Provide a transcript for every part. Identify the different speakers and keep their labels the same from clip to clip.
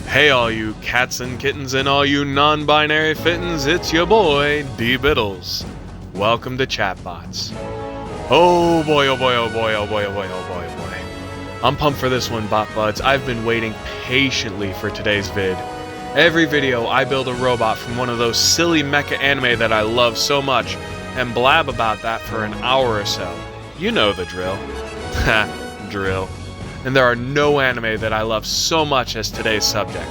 Speaker 1: Hey all you cats and kittens and all you non-binary fittins, it's your boy, DBiddles. Welcome to Chatbots. Oh boy, oh boy, oh boy, oh boy, oh boy, oh boy, oh boy. I'm pumped for this one, bot buds. I've been waiting patiently for today's vid. Every video, I build a robot from one of those silly mecha anime that I love so much, and blab about that for an hour or so. You know the drill. Ha, drill. And there are no anime that I love so much as today's subject.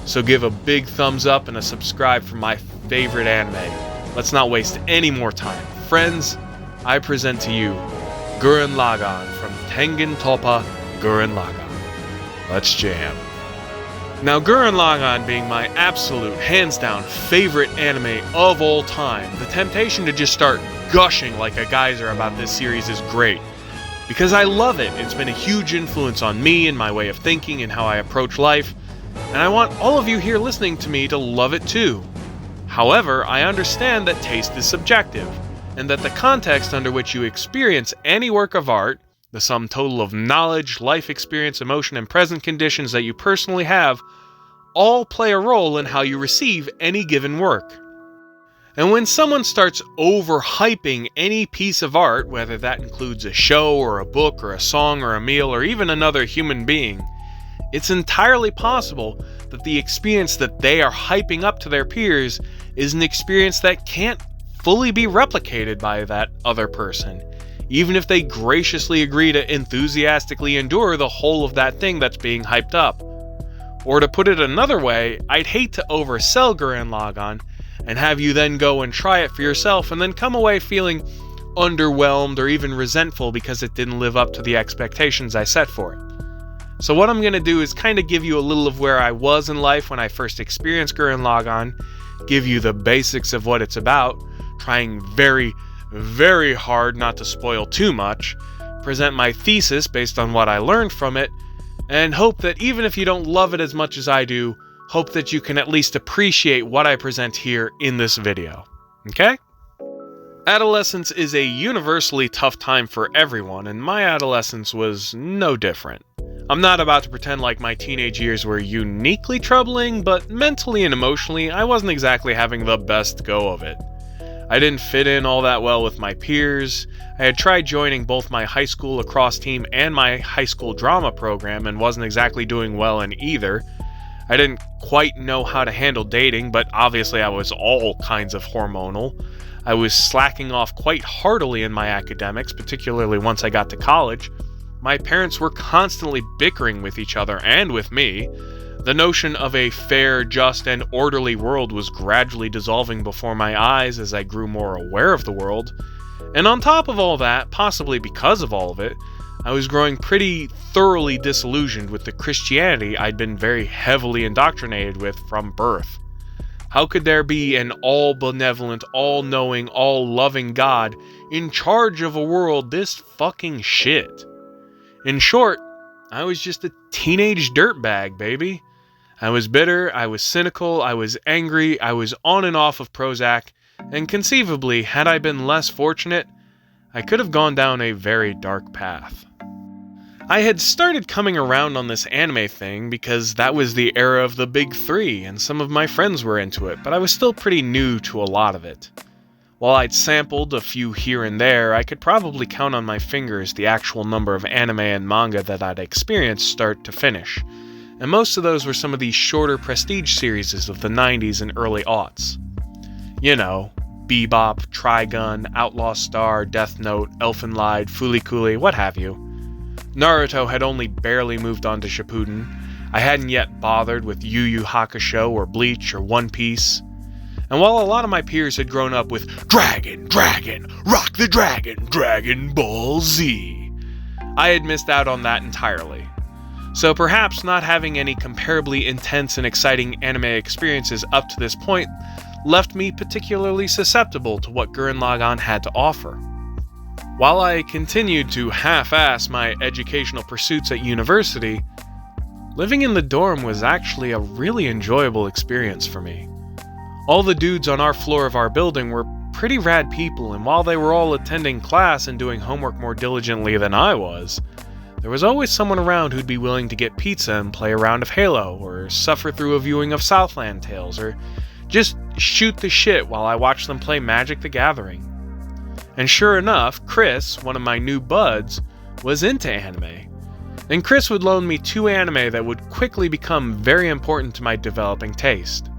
Speaker 1: So give a big thumbs up and a subscribe for my favorite anime. Let's not waste any more time. Friends, I present to you Gurren Lagann from Tengen Toppa Gurren Lagann. Let's jam. Now, Gurren Lagann being my absolute, hands-down favorite anime of all time, the temptation to just start gushing like a geyser about this series is great. Because I love it. It's been a huge influence on me and my way of thinking and how I approach life, and I want all of you here listening to me to love it too. However, I understand that taste is subjective, and that the context under which you experience any work of art, the sum total of knowledge, life experience, emotion, and present conditions that you personally have, all play a role in how you receive any given work. And when someone starts overhyping any piece of art, whether that includes a show or a book or a song or a meal or even another human being, it's entirely possible that the experience that they are hyping up to their peers is an experience that can't fully be replicated by that other person, even if they graciously agree to enthusiastically endure the whole of that thing that's being hyped up. Or to put it another way, I'd hate to oversell Gurren Lagann and have you then go and try it for yourself and then come away feeling underwhelmed or even resentful because it didn't live up to the expectations I set for it. So what I'm going to do is kind of give you a little of where I was in life when I first experienced Gurren Lagann, give you the basics of what it's about, trying very, very hard not to spoil too much, present my thesis based on what I learned from it, and hope that even if you don't love it as much as I do, hope that you can at least appreciate what I present here in this video. Okay? Adolescence is a universally tough time for everyone, and my adolescence was no different. I'm not about to pretend like my teenage years were uniquely troubling, but mentally and emotionally, I wasn't exactly having the best go of it. I didn't fit in all that well with my peers. I had tried joining both my high school lacrosse team and my high school drama program and wasn't exactly doing well in either. I didn't quite know how to handle dating, but obviously I was all kinds of hormonal. I was slacking off quite heartily in my academics, particularly once I got to college. My parents were constantly bickering with each other and with me. The notion of a fair, just, and orderly world was gradually dissolving before my eyes as I grew more aware of the world. And on top of all that, possibly because of all of it, I was growing pretty thoroughly disillusioned with the Christianity I'd been very heavily indoctrinated with from birth. How could there be an all-benevolent, all-knowing, all-loving God in charge of a world this fucking shit? In short, I was just a teenage dirtbag, baby. I was bitter, I was cynical, I was angry, I was on and off of Prozac, and conceivably, had I been less fortunate, I could have gone down a very dark path. I had started coming around on this anime thing because that was the era of the big three and some of my friends were into it, but I was still pretty new to a lot of it. While I'd sampled a few here and there, I could probably count on my fingers the actual number of anime and manga that I'd experienced start to finish, and most of those were some of these shorter prestige series of the 90s and early aughts. You know, Bebop, Trigun, Outlaw Star, Death Note, Elfen Lied, Fooly Cooly, what have you. Naruto had only barely moved on to Shippuden. I hadn't yet bothered with Yu Yu Hakusho or Bleach or One Piece. And while a lot of my peers had grown up with Dragon, Rock the Dragon, Dragon Ball Z, I had missed out on that entirely. So perhaps not having any comparably intense and exciting anime experiences up to this point left me particularly susceptible to what Gurren Lagann had to offer. While I continued to half-ass my educational pursuits at university, living in the dorm was actually a really enjoyable experience for me. All the dudes on our floor of our building were pretty rad people, and while they were all attending class and doing homework more diligently than I was, there was always someone around who'd be willing to get pizza and play a round of Halo, or suffer through a viewing of Southland Tales, or just shoot the shit while I watched them play Magic the Gathering. And sure enough, Chris, one of my new buds, was into anime. And Chris would loan me 2 anime that would quickly become very important to my developing taste.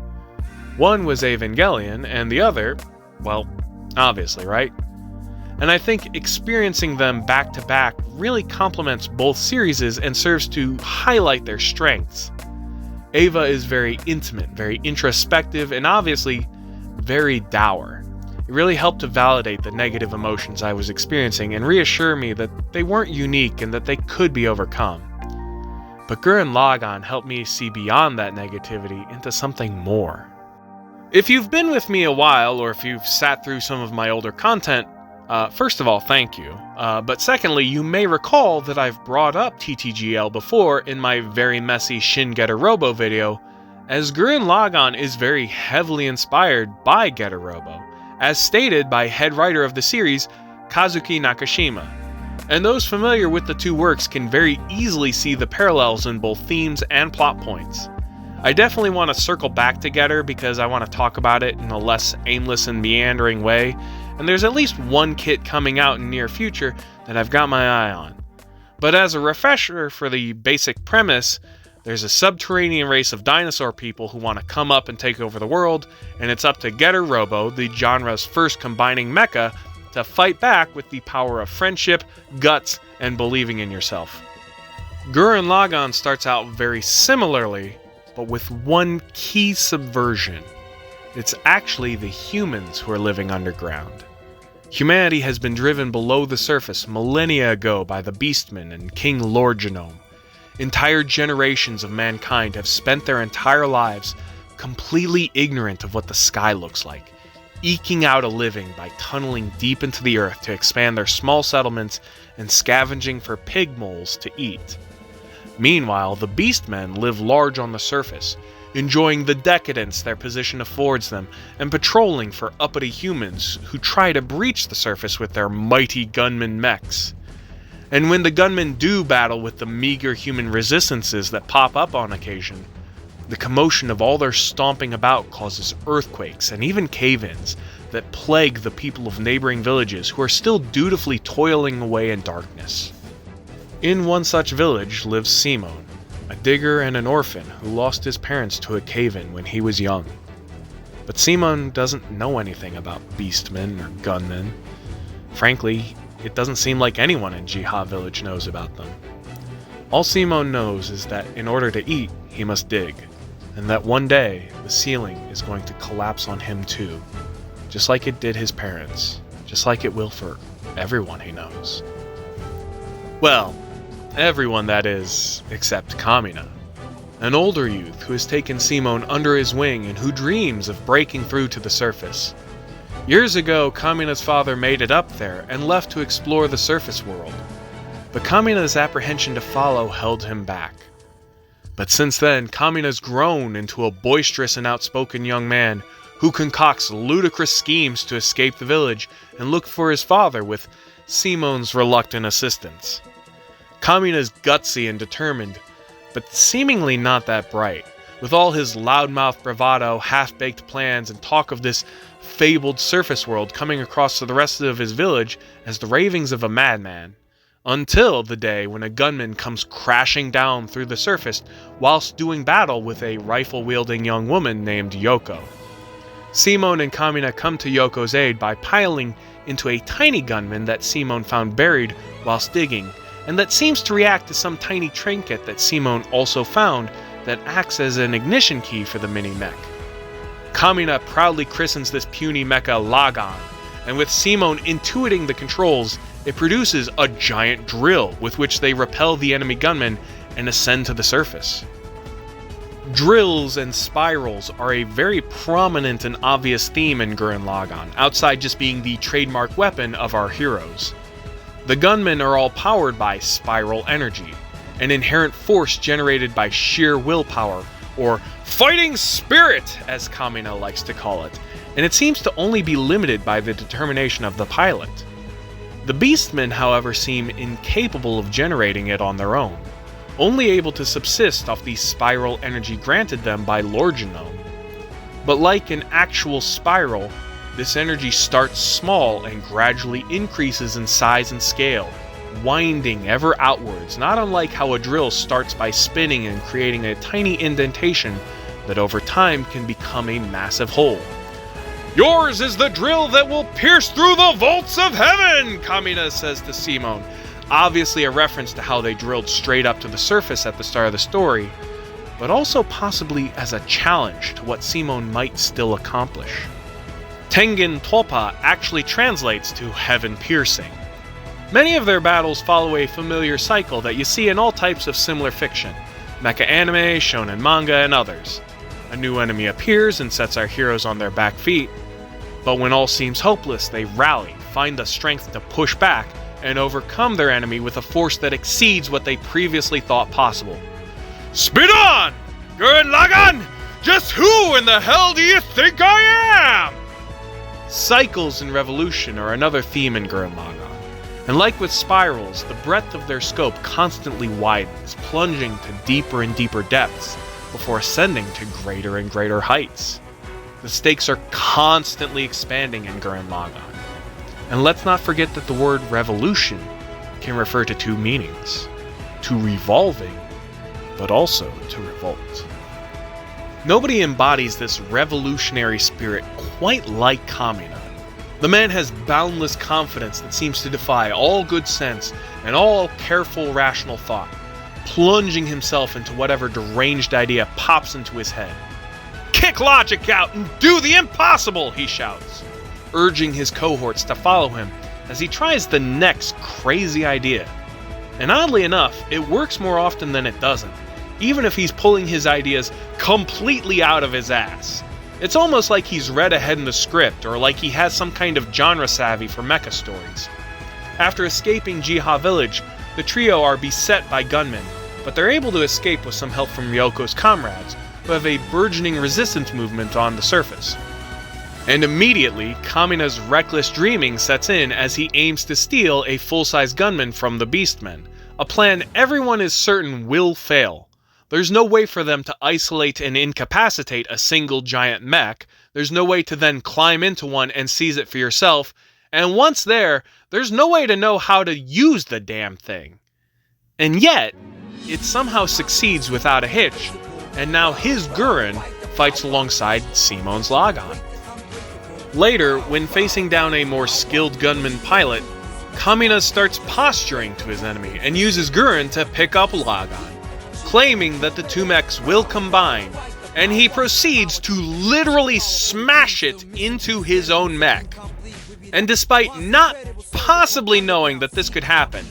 Speaker 1: One was Evangelion, and the other, well, obviously, right? And I think experiencing them back to back really complements both series and serves to highlight their strengths. Eva is very intimate, very introspective, and obviously very dour. It really helped to validate the negative emotions I was experiencing and reassure me that they weren't unique and that they could be overcome. But Gurren Lagann helped me see beyond that negativity into something more. If you've been with me a while, or if you've sat through some of my older content, first of all, thank you. But secondly, you may recall that I've brought up TTGL before in my very messy Shin Getter Robo video, as Gurren Lagann is very heavily inspired by Getter Robo, as stated by head writer of the series, Kazuki Nakashima. And those familiar with the 2 works can very easily see the parallels in both themes and plot points. I definitely want to circle back to Getter because I want to talk about it in a less aimless and meandering way, and there's at least one kit coming out in the near future that I've got my eye on. But as a refresher for the basic premise, there's a subterranean race of dinosaur people who want to come up and take over the world, and it's up to Getter Robo, the genre's first combining mecha, to fight back with the power of friendship, guts, and believing in yourself. Gurren Lagann starts out very similarly, but with one key subversion. It's actually the humans who are living underground. Humanity has been driven below the surface millennia ago by the Beastmen and King Lord Genome. Entire generations of mankind have spent their entire lives completely ignorant of what the sky looks like, eking out a living by tunneling deep into the earth to expand their small settlements and scavenging for pig moles to eat. Meanwhile, the Beastmen live large on the surface, enjoying the decadence their position affords them, and patrolling for uppity humans who try to breach the surface with their mighty gunman mechs. And when the gunmen do battle with the meager human resistances that pop up on occasion, the commotion of all their stomping about causes earthquakes and even cave-ins that plague the people of neighboring villages who are still dutifully toiling away in darkness. In one such village lives Simon, a digger and an orphan who lost his parents to a cave-in when he was young. But Simon doesn't know anything about beastmen or gunmen. Frankly, it doesn't seem like anyone in Jiha village knows about them. All Simon knows is that in order to eat, he must dig, and that one day the ceiling is going to collapse on him too, just like it did his parents, just like it will for everyone he knows. Well, everyone, that is, except Kamina, an older youth who has taken Simon under his wing and who dreams of breaking through to the surface. Years ago, Kamina's father made it up there and left to explore the surface world, but Kamina's apprehension to follow held him back. But since then, Kamina's grown into a boisterous and outspoken young man who concocts ludicrous schemes to escape the village and look for his father with Simon's reluctant assistance. Kamina's gutsy and determined, but seemingly not that bright, with all his loudmouth bravado, half-baked plans, and talk of this fabled surface world coming across to the rest of his village as the ravings of a madman, until the day when a gunman comes crashing down through the surface whilst doing battle with a rifle-wielding young woman named Yoko. Simon and Kamina come to Yoko's aid by piling into a tiny gunman that Simon found buried whilst digging, and that seems to react to some tiny trinket that Simon also found that acts as an ignition key for the mini-mech. Kamina proudly christens this puny mecha Lagann, and with Simon intuiting the controls, it produces a giant drill with which they repel the enemy gunmen and ascend to the surface. Drills and spirals are a very prominent and obvious theme in Gurren Lagann, outside just being the trademark weapon of our heroes. The gunmen are all powered by spiral energy, an inherent force generated by sheer willpower, or fighting spirit, as Kamina likes to call it, and it seems to only be limited by the determination of the pilot. The Beastmen, however, seem incapable of generating it on their own, only able to subsist off the spiral energy granted them by Lord Genome. But like an actual spiral, this energy starts small and gradually increases in size and scale, winding ever outwards, not unlike how a drill starts by spinning and creating a tiny indentation that over time can become a massive hole. "Yours is the drill that will pierce through the vaults of heaven," Kamina says to Simone, obviously a reference to how they drilled straight up to the surface at the start of the story, but also possibly as a challenge to what Simone might still accomplish. Tengen Toppa actually translates to heaven piercing. Many of their battles follow a familiar cycle that you see in all types of similar fiction, mecha anime, shonen manga, and others. A new enemy appears and sets our heroes on their back feet, but when all seems hopeless, they rally, find the strength to push back, and overcome their enemy with a force that exceeds what they previously thought possible. "Speed on! Gurren Lagann! Just who in the hell do you think I am?" Cycles and revolution are another theme in Gurren Lagann. And like with spirals, the breadth of their scope constantly widens, plunging to deeper and deeper depths, before ascending to greater and greater heights. The stakes are constantly expanding in Gurren Lagann. And let's not forget that the word revolution can refer to two meanings: to revolving, but also to revolt. Nobody embodies this revolutionary spirit quite like Kamina. The man has boundless confidence that seems to defy all good sense and all careful rational thought, plunging himself into whatever deranged idea pops into his head. "Kick logic out and do the impossible!" he shouts, urging his cohorts to follow him as he tries the next crazy idea. And oddly enough, it works more often than it doesn't, even if he's pulling his ideas completely out of his ass. It's almost like he's read ahead in the script, or like he has some kind of genre savvy for mecha stories. After escaping Jiha Village, the trio are beset by gunmen, but they're able to escape with some help from Ryoko's comrades, who have a burgeoning resistance movement on the surface. And immediately, Kamina's reckless dreaming sets in as he aims to steal a full-size gunman from the Beastmen, a plan everyone is certain will fail. There's no way for them to isolate and incapacitate a single giant mech, there's no way to then climb into one and seize it for yourself, and once there, there's no way to know how to use the damn thing. And yet, it somehow succeeds without a hitch, and now his Gurren fights alongside Simon's Lagann. Later, when facing down a more skilled gunman pilot, Kamina starts posturing to his enemy and uses Gurren to pick up Lagann, claiming that the two mechs will combine, and he proceeds to literally smash it into his own mech. And despite not possibly knowing that this could happen,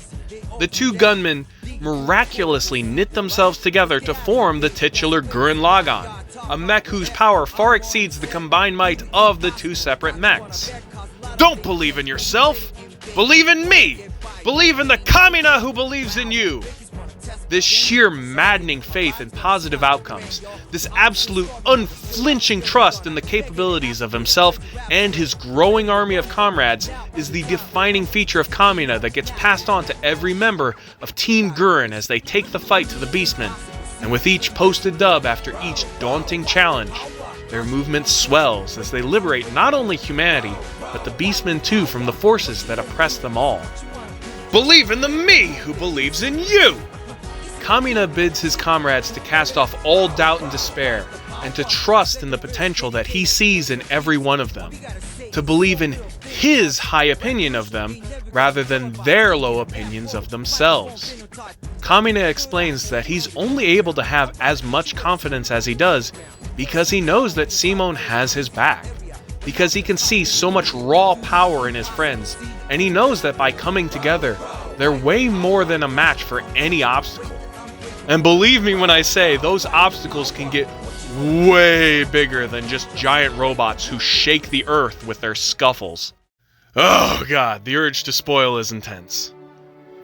Speaker 1: the two gunmen miraculously knit themselves together to form the titular Gurren Lagann, a mech whose power far exceeds the combined might of the two separate mechs. Don't believe in yourself! Believe in me! Believe in the Kamina who believes in you! This sheer maddening faith in positive outcomes, this absolute unflinching trust in the capabilities of himself and his growing army of comrades is the defining feature of Kamina that gets passed on to every member of Team Gurren as they take the fight to the Beastmen, and with each posted dub after each daunting challenge, their movement swells as they liberate not only humanity, but the Beastmen too from the forces that oppress them all. Believe in the me who believes in you! Kamina bids his comrades to cast off all doubt and despair, and to trust in the potential that he sees in every one of them, to believe in his high opinion of them rather than their low opinions of themselves. Kamina explains that he's only able to have as much confidence as he does because he knows that Simone has his back, because he can see so much raw power in his friends, and he knows that by coming together, they're way more than a match for any obstacle. And believe me when I say, those obstacles can get way bigger than just giant robots who shake the earth with their scuffles. Oh god, the urge to spoil is intense.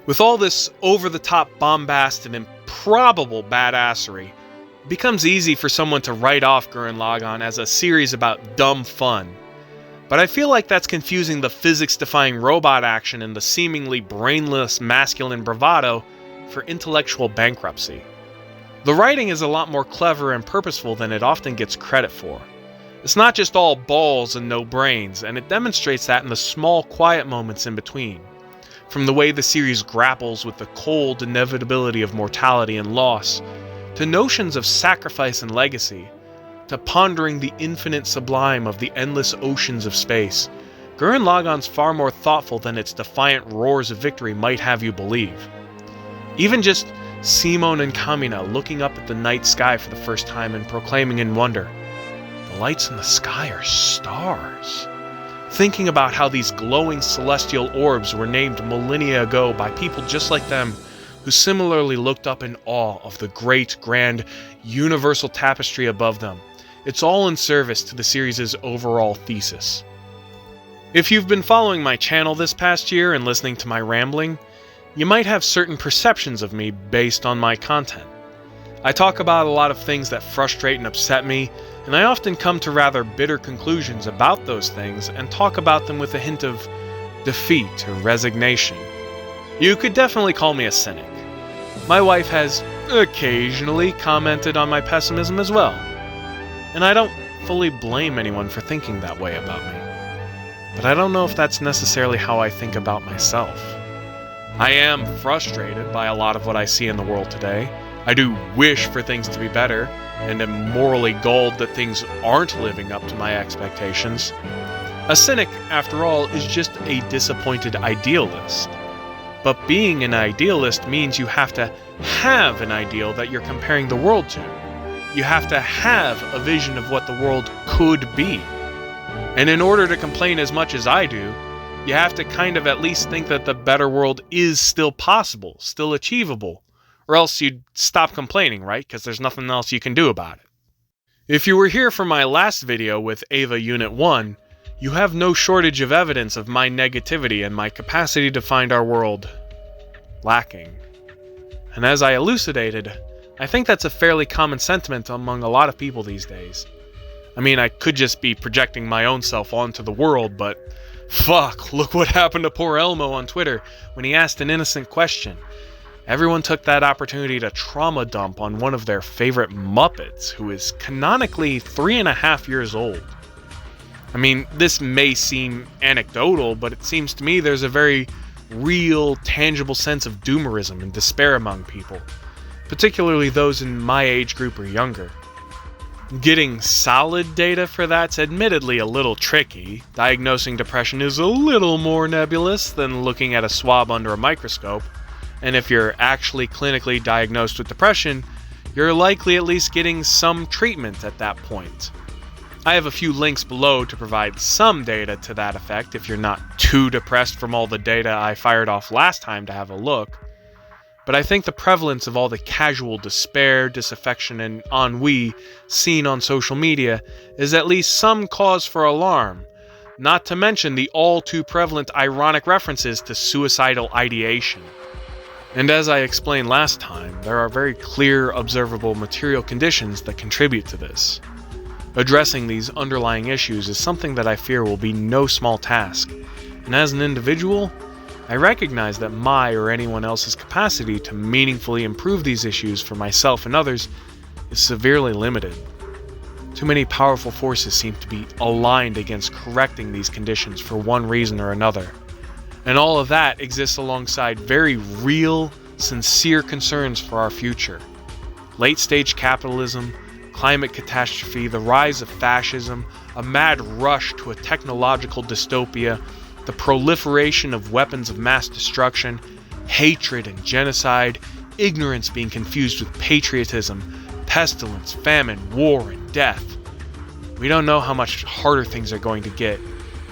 Speaker 1: With all this over-the-top bombast and improbable badassery, it becomes easy for someone to write off Gurren Lagann as a series about dumb fun. But I feel like that's confusing the physics-defying robot action and the seemingly brainless masculine bravado for intellectual bankruptcy. The writing is a lot more clever and purposeful than it often gets credit for. It's not just all balls and no brains, and it demonstrates that in the small, quiet moments in between. From the way the series grapples with the cold inevitability of mortality and loss, to notions of sacrifice and legacy, to pondering the infinite sublime of the endless oceans of space, Gurren Lagann's far more thoughtful than its defiant roars of victory might have you believe. Even just Simon and Kamina looking up at the night sky for the first time and proclaiming in wonder, "The lights in the sky are stars." Thinking about how these glowing celestial orbs were named millennia ago by people just like them, who similarly looked up in awe of the great, grand, universal tapestry above them. It's all in service to the series' overall thesis. If you've been following my channel this past year and listening to my rambling, you might have certain perceptions of me based on my content. I talk about a lot of things that frustrate and upset me, and I often come to rather bitter conclusions about those things and talk about them with a hint of defeat or resignation. You could definitely call me a cynic. My wife has occasionally commented on my pessimism as well, and I don't fully blame anyone for thinking that way about me. But I don't know if that's necessarily how I think about myself. I am frustrated by a lot of what I see in the world today. I do wish for things to be better, and am morally galled that things aren't living up to my expectations. A cynic, after all, is just a disappointed idealist. But being an idealist means you have to have an ideal that you're comparing the world to. You have to have a vision of what the world could be. And in order to complain as much as I do, you have to kind of at least think that the better world is still possible, still achievable. Or else you'd stop complaining, right? Because there's nothing else you can do about it. If you were here for my last video with Ava Unit 1, you have no shortage of evidence of my negativity and my capacity to find our world lacking. And as I elucidated, I think that's a fairly common sentiment among a lot of people these days. I mean, I could just be projecting my own self onto the world, but fuck, look what happened to poor Elmo on Twitter when he asked an innocent question. Everyone took that opportunity to trauma dump on one of their favorite Muppets, who is canonically 3.5 years old. I mean, this may seem anecdotal, but it seems to me there's a very real, tangible sense of doomerism and despair among people, particularly those in my age group or younger. Getting solid data for that's admittedly a little tricky. Diagnosing depression is a little more nebulous than looking at a swab under a microscope. And if you're actually clinically diagnosed with depression, you're likely at least getting some treatment at that point. I have a few links below to provide some data to that effect if you're not too depressed from all the data I fired off last time to have a look. But I think the prevalence of all the casual despair, disaffection, and ennui seen on social media is at least some cause for alarm, not to mention the all too prevalent ironic references to suicidal ideation. And as I explained last time, there are very clear, observable material conditions that contribute to this. Addressing these underlying issues is something that I fear will be no small task, and as an individual, I recognize that my or anyone else's capacity to meaningfully improve these issues for myself and others is severely limited. Too many powerful forces seem to be aligned against correcting these conditions for one reason or another. And all of that exists alongside very real, sincere concerns for our future. Late-stage capitalism, climate catastrophe, the rise of fascism, a mad rush to a technological dystopia, the proliferation of weapons of mass destruction, hatred and genocide, ignorance being confused with patriotism, pestilence, famine, war, and death. We don't know how much harder things are going to get.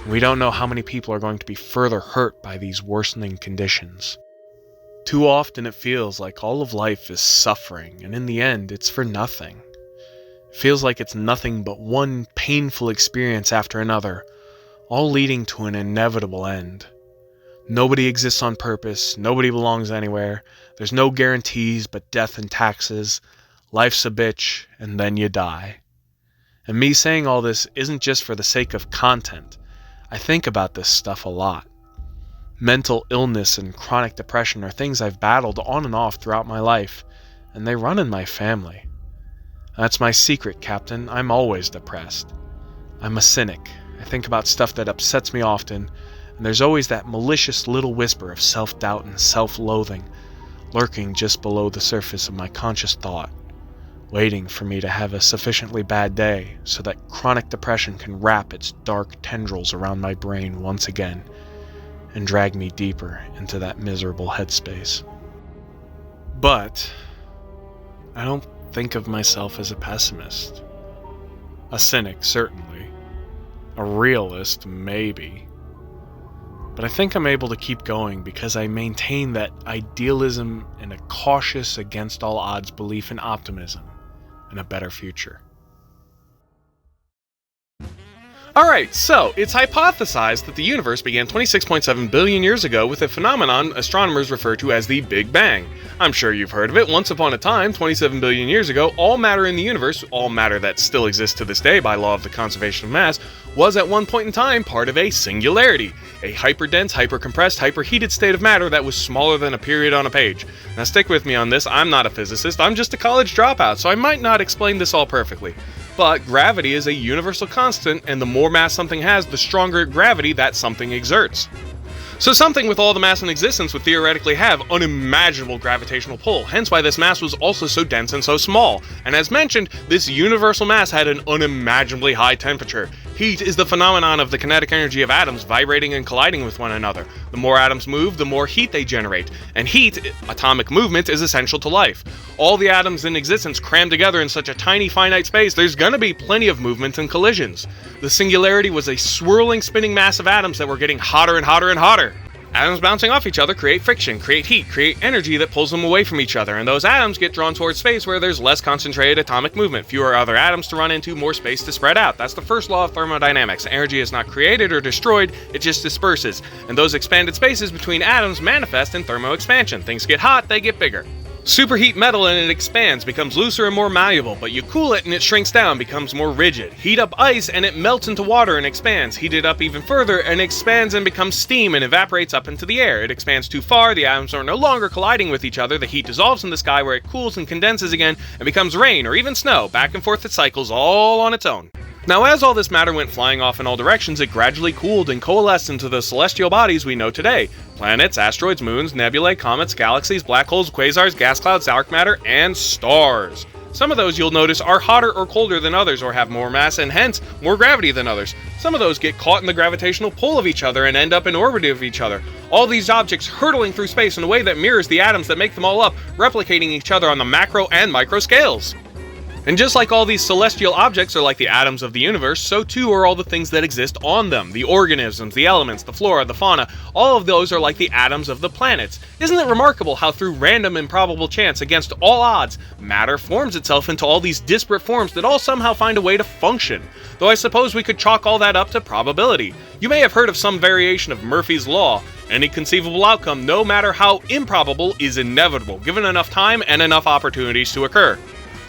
Speaker 1: We don't know how many people are going to be further hurt by these worsening conditions. Too often it feels like all of life is suffering, and in the end, it's for nothing. It feels like it's nothing but one painful experience after another, all leading to an inevitable end. Nobody exists on purpose, nobody belongs anywhere, there's no guarantees but death and taxes, life's a bitch, and then you die. And me saying all this isn't just for the sake of content. I think about this stuff a lot. Mental illness and chronic depression are things I've battled on and off throughout my life, and they run in my family. That's my secret, Captain. I'm always depressed. I'm a cynic. I think about stuff that upsets me often, and there's always that malicious little whisper of self-doubt and self-loathing lurking just below the surface of my conscious thought, waiting for me to have a sufficiently bad day so that chronic depression can wrap its dark tendrils around my brain once again and drag me deeper into that miserable headspace. But I don't think of myself as a pessimist. A cynic, certainly. A realist, maybe. But I think I'm able to keep going because I maintain that idealism and a cautious, against all odds belief in optimism and a better future. Alright, so it's hypothesized that the universe began 26.7 billion years ago with a phenomenon astronomers refer to as the Big Bang. I'm sure you've heard of it. Once upon a time, 27 billion years ago, all matter in the universe, all matter that still exists to this day by law of the conservation of mass, was at one point in time part of a singularity, a hyperdense, hypercompressed, hyperheated state of matter that was smaller than a period on a page. Now stick with me on this, I'm not a physicist, I'm just a college dropout, so I might not explain this all perfectly. But gravity is a universal constant, and the more mass something has, the stronger gravity that something exerts. So something with all the mass in existence would theoretically have unimaginable gravitational pull, hence why this mass was also so dense and so small. And as mentioned, this universal mass had an unimaginably high temperature. Heat is the phenomenon of the kinetic energy of atoms vibrating and colliding with one another. The more atoms move, the more heat they generate. And heat, atomic movement, is essential to life. All the atoms in existence crammed together in such a tiny finite space, there's gonna be plenty of movement and collisions. The singularity was a swirling, spinning mass of atoms that were getting hotter and hotter and hotter. Atoms bouncing off each other create friction, create heat, create energy that pulls them away from each other, and those atoms get drawn towards space where there's less concentrated atomic movement, fewer other atoms to run into, more space to spread out. That's the first law of thermodynamics. Energy is not created or destroyed, it just disperses, and those expanded spaces between atoms manifest in thermoexpansion. Things get hot, they get bigger. Superheat metal and it expands, becomes looser and more malleable, but you cool it and it shrinks down, becomes more rigid. Heat up ice and it melts into water and expands. Heat it up even further and expands and becomes steam and evaporates up into the air. It expands too far, the atoms are no longer colliding with each other, the heat dissolves in the sky where it cools and condenses again and becomes rain or even snow. Back and forth it cycles all on its own. Now, as all this matter went flying off in all directions, it gradually cooled and coalesced into the celestial bodies we know today. Planets, asteroids, moons, nebulae, comets, galaxies, black holes, quasars, gas clouds, dark matter, and stars. Some of those you'll notice are hotter or colder than others or have more mass and hence more gravity than others. Some of those get caught in the gravitational pull of each other and end up in orbit of each other. All these objects hurtling through space in a way that mirrors the atoms that make them all up, replicating each other on the macro and micro scales. And just like all these celestial objects are like the atoms of the universe, so too are all the things that exist on them. The organisms, the elements, the flora, the fauna, all of those are like the atoms of the planets. Isn't it remarkable how through random improbable chance, against all odds, matter forms itself into all these disparate forms that all somehow find a way to function? Though I suppose we could chalk all that up to probability. You may have heard of some variation of Murphy's Law. Any conceivable outcome, no matter how improbable, is inevitable, given enough time and enough opportunities to occur.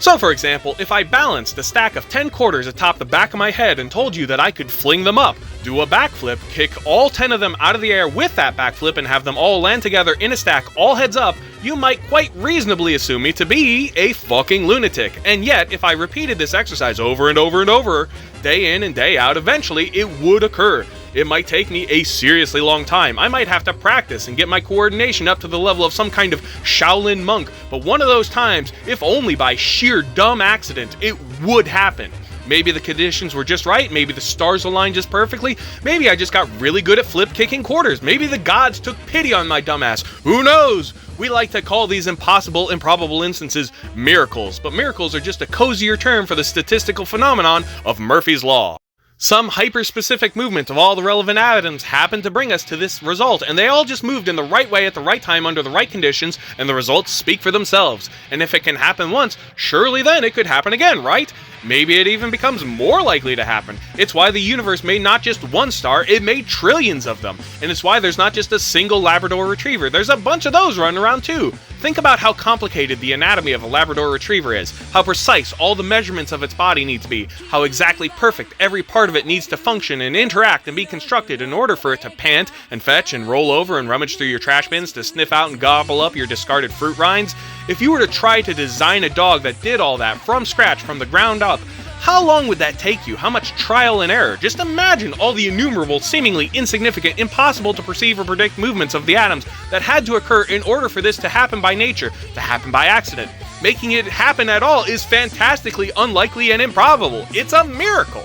Speaker 1: So for example, if I balanced a stack of 10 quarters atop the back of my head and told you that I could fling them up, do a backflip, kick all 10 of them out of the air with that backflip and have them all land together in a stack all heads up, you might quite reasonably assume me to be a fucking lunatic. And yet, if I repeated this exercise over and over and over, day in and day out, eventually it would occur. It might take me a seriously long time. I might have to practice and get my coordination up to the level of some kind of Shaolin monk, but one of those times, if only by sheer dumb accident, it would happen. Maybe the conditions were just right, maybe the stars aligned just perfectly, maybe I just got really good at flip kicking quarters, maybe the gods took pity on my dumbass, who knows? We like to call these impossible, improbable instances miracles, but miracles are just a cozier term for the statistical phenomenon of Murphy's Law. Some hyper-specific movement of all the relevant atoms happened to bring us to this result, and they all just moved in the right way at the right time under the right conditions, and the results speak for themselves. And if it can happen once, surely then it could happen again, right? Maybe it even becomes more likely to happen. It's why the universe made not just one star, it made trillions of them. And it's why there's not just a single Labrador Retriever, there's a bunch of those running around too. Think about how complicated the anatomy of a Labrador Retriever is, how precise all the measurements of its body need to be, how exactly perfect every part of it needs to function and interact and be constructed in order for it to pant and fetch and roll over and rummage through your trash bins to sniff out and gobble up your discarded fruit rinds. If you were to try to design a dog that did all that from scratch, from the ground up, how long would that take you? How much trial and error? Just imagine all the innumerable, seemingly insignificant, impossible to perceive or predict movements of the atoms that had to occur in order for this to happen by nature, to happen by accident. Making it happen at all is fantastically unlikely and improbable. It's a miracle.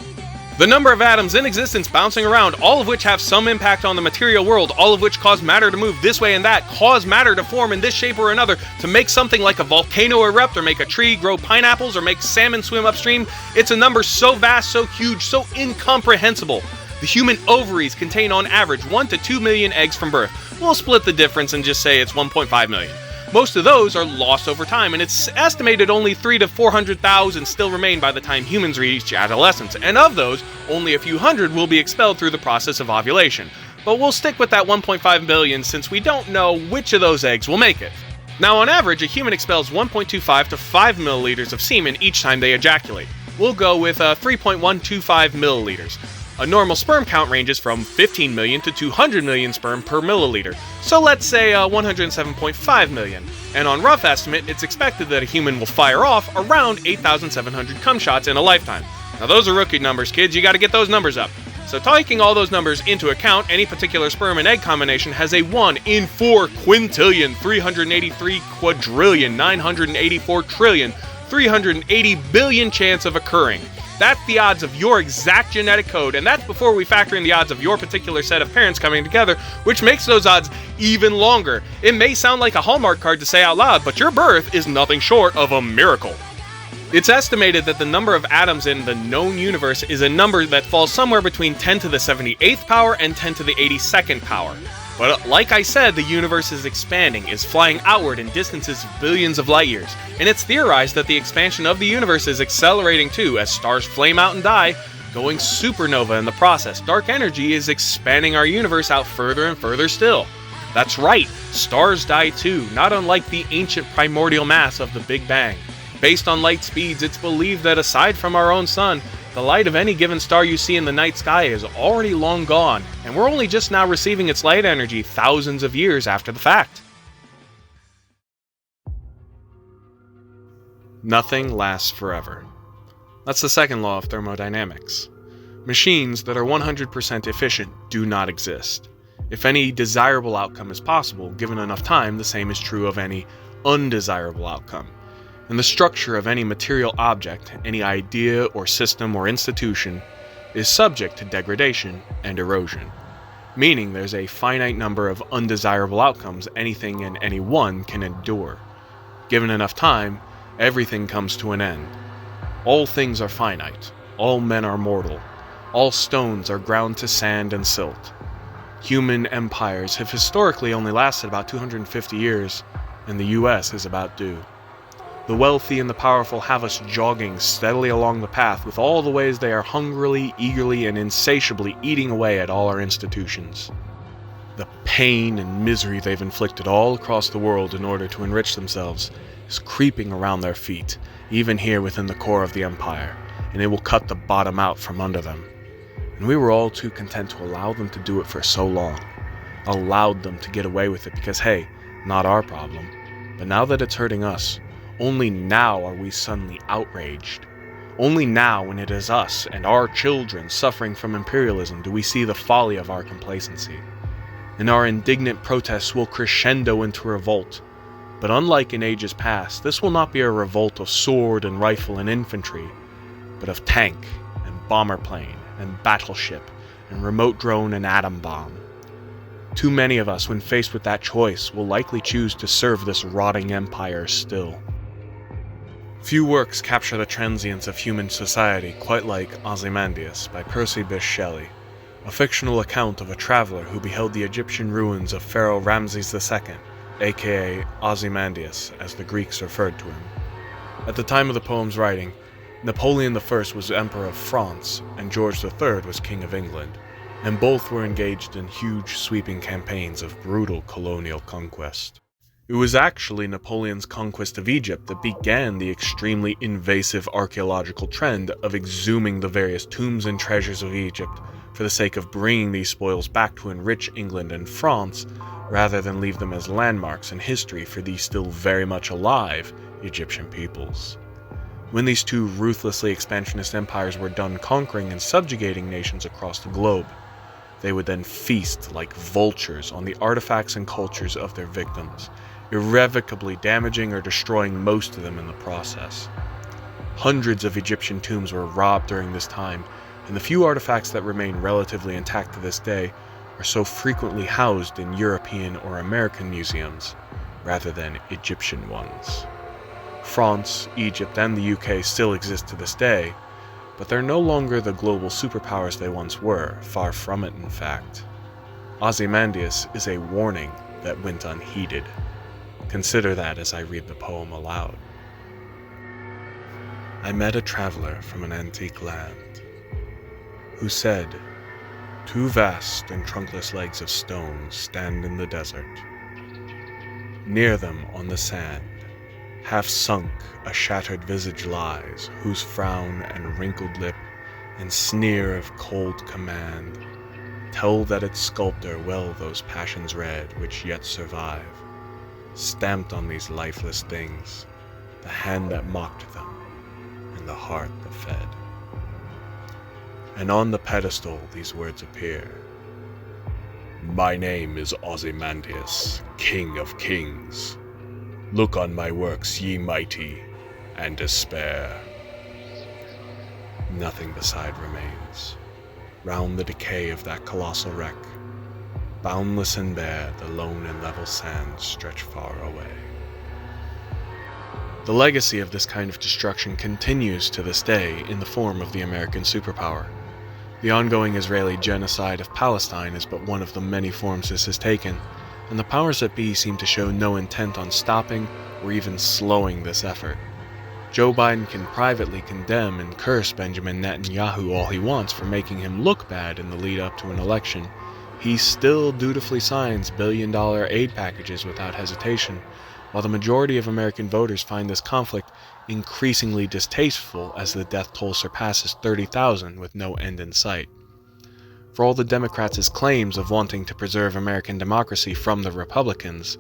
Speaker 1: The number of atoms in existence bouncing around, all of which have some impact on the material world, all of which cause matter to move this way and that, cause matter to form in this shape or another, to make something like a volcano erupt, or make a tree grow pineapples, or make salmon swim upstream. It's a number so vast, so huge, so incomprehensible. The human ovaries contain on average 1 to 2 million eggs from birth. We'll split the difference and just say it's 1.5 million. Most of those are lost over time, and it's estimated only 300,000 to 400,000 still remain by the time humans reach adolescence, and of those, only a few hundred will be expelled through the process of ovulation. But we'll stick with that 1.5 billion since we don't know which of those eggs will make it. Now, on average, a human expels 1.25 to 5 milliliters of semen each time they ejaculate. We'll go with 3.125 milliliters. A normal sperm count ranges from 15 million to 200 million sperm per milliliter, so let's say 107.5 million. And on rough estimate, it's expected that a human will fire off around 8,700 cum shots in a lifetime. Now those are rookie numbers, kids, you gotta get those numbers up. So taking all those numbers into account, any particular sperm and egg combination has a 1 in 4 quintillion, 383 quadrillion, 984 trillion, 380 billion chance of occurring. That's the odds of your exact genetic code, and that's before we factor in the odds of your particular set of parents coming together, which makes those odds even longer. It may sound like a Hallmark card to say out loud, but your birth is nothing short of a miracle. It's estimated that the number of atoms in the known universe is a number that falls somewhere between 10 to the 78th power and 10 to the 82nd power. But like I said, the universe is expanding, is flying outward in distances of billions of light years, and it's theorized that the expansion of the universe is accelerating too as stars flame out and die, going supernova in the process. Dark energy is expanding our universe out further and further still. That's right, stars die too, not unlike the ancient primordial mass of the Big Bang. Based on light speeds, it's believed that aside from our own sun, the light of any given star you see in the night sky is already long gone, and we're only just now receiving its light energy thousands of years after the fact. Nothing lasts forever. That's the second law of thermodynamics. Machines that are 100% efficient do not exist. If any desirable outcome is possible, given enough time, the same is true of any undesirable outcome. And the structure of any material object, any idea or system or institution, is subject to degradation and erosion, meaning there's a finite number of undesirable outcomes anything and anyone can endure. Given enough time, everything comes to an end. All things are finite, all men are mortal, all stones are ground to sand and silt. Human empires have historically only lasted about 250 years, and the US is about due. The wealthy and the powerful have us jogging steadily along the path with all the ways they are hungrily, eagerly, and insatiably eating away at all our institutions. The pain and misery they've inflicted all across the world in order to enrich themselves is creeping around their feet, even here within the core of the empire, and it will cut the bottom out from under them. And we were all too content to allow them to do it for so long. Allowed them to get away with it because, hey, not our problem. But now that it's hurting us, only now are we suddenly outraged. Only now, when it is us and our children suffering from imperialism, do we see the folly of our complacency. And our indignant protests will crescendo into revolt. But unlike in ages past, this will not be a revolt of sword and rifle and infantry, but of tank and bomber plane and battleship and remote drone and atom bomb. Too many of us, when faced with that choice, will likely choose to serve this rotting empire still. Few works capture the transience of human society quite like Ozymandias by Percy Bysshe Shelley, a fictional account of a traveler who beheld the Egyptian ruins of Pharaoh Ramses II, aka Ozymandias as the Greeks referred to him. At the time of the poem's writing, Napoleon I was Emperor of France, and George III was King of England, and both were engaged in huge sweeping campaigns of brutal colonial conquest. It was actually Napoleon's conquest of Egypt that began the extremely invasive archaeological trend of exhuming the various tombs and treasures of Egypt for the sake of bringing these spoils back to enrich England and France, rather than leave them as landmarks in history for these still very much alive Egyptian peoples. When these two ruthlessly expansionist empires were done conquering and subjugating nations across the globe, they would then feast like vultures on the artifacts and cultures of their victims, irrevocably damaging or destroying most of them in the process. Hundreds of Egyptian tombs were robbed during this time, and the few artifacts that remain relatively intact to this day are so frequently housed in European or American museums, rather than Egyptian ones. France, Egypt, and the UK still exist to this day, but they're no longer the global superpowers they once were, far from it in fact. Ozymandias is a warning that went unheeded. Consider that as I read the poem aloud. I met a traveler from an antique land, who said, "Two vast and trunkless legs of stone stand in the desert. Near them on the sand, half sunk, a shattered visage lies, whose frown and wrinkled lip and sneer of cold command tell that its sculptor well those passions read which yet survive. Stamped on these lifeless things, the hand that mocked them, and the heart that fed." And on the pedestal these words appear: "My name is Ozymandias, King of Kings. Look on my works, ye mighty, and despair." Nothing beside remains. Round the decay of that colossal wreck, boundless and bare, the lone and level sands stretch far away. The legacy of this kind of destruction continues to this day in the form of the American superpower. The ongoing Israeli genocide of Palestine is but one of the many forms this has taken, and the powers that be seem to show no intent on stopping or even slowing this effort. Joe Biden can privately condemn and curse Benjamin Netanyahu all he wants for making him look bad in the lead up to an election. He still dutifully signs billion-dollar aid packages without hesitation, while the majority of American voters find this conflict increasingly distasteful as the death toll surpasses 30,000 with no end in sight. For all the Democrats' claims of wanting to preserve American democracy from the Republicans,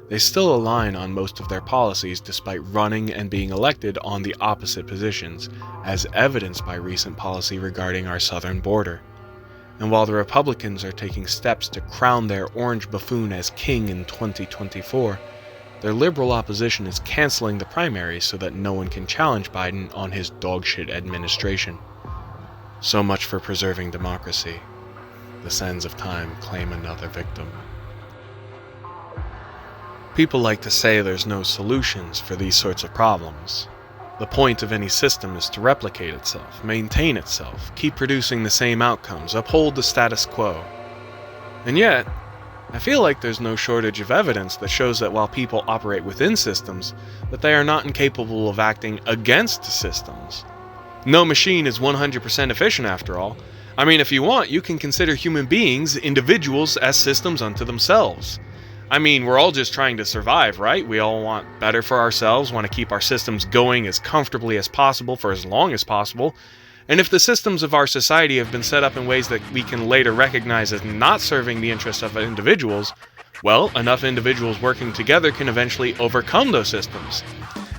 Speaker 1: they still align on most of their policies despite running and being elected on the opposite positions, as evidenced by recent policy regarding our southern border. And while the Republicans are taking steps to crown their orange buffoon as king in 2024, their liberal opposition is canceling the primaries so that no one can challenge Biden on his dogshit administration. So much for preserving democracy. The sands of time claim another victim. People like to say there's no solutions for these sorts of problems. The point of any system is to replicate itself, maintain itself, keep producing the same outcomes, uphold the status quo. And yet, I feel like there's no shortage of evidence that shows that while people operate within systems, that they are not incapable of acting against systems. No machine is 100% efficient after all. I mean, if you want, you can consider human beings, individuals, as systems unto themselves. I mean, we're all just trying to survive, right? We all want better for ourselves, want to keep our systems going as comfortably as possible for as long as possible. And if the systems of our society have been set up in ways that we can later recognize as not serving the interests of individuals, well, enough individuals working together can eventually overcome those systems.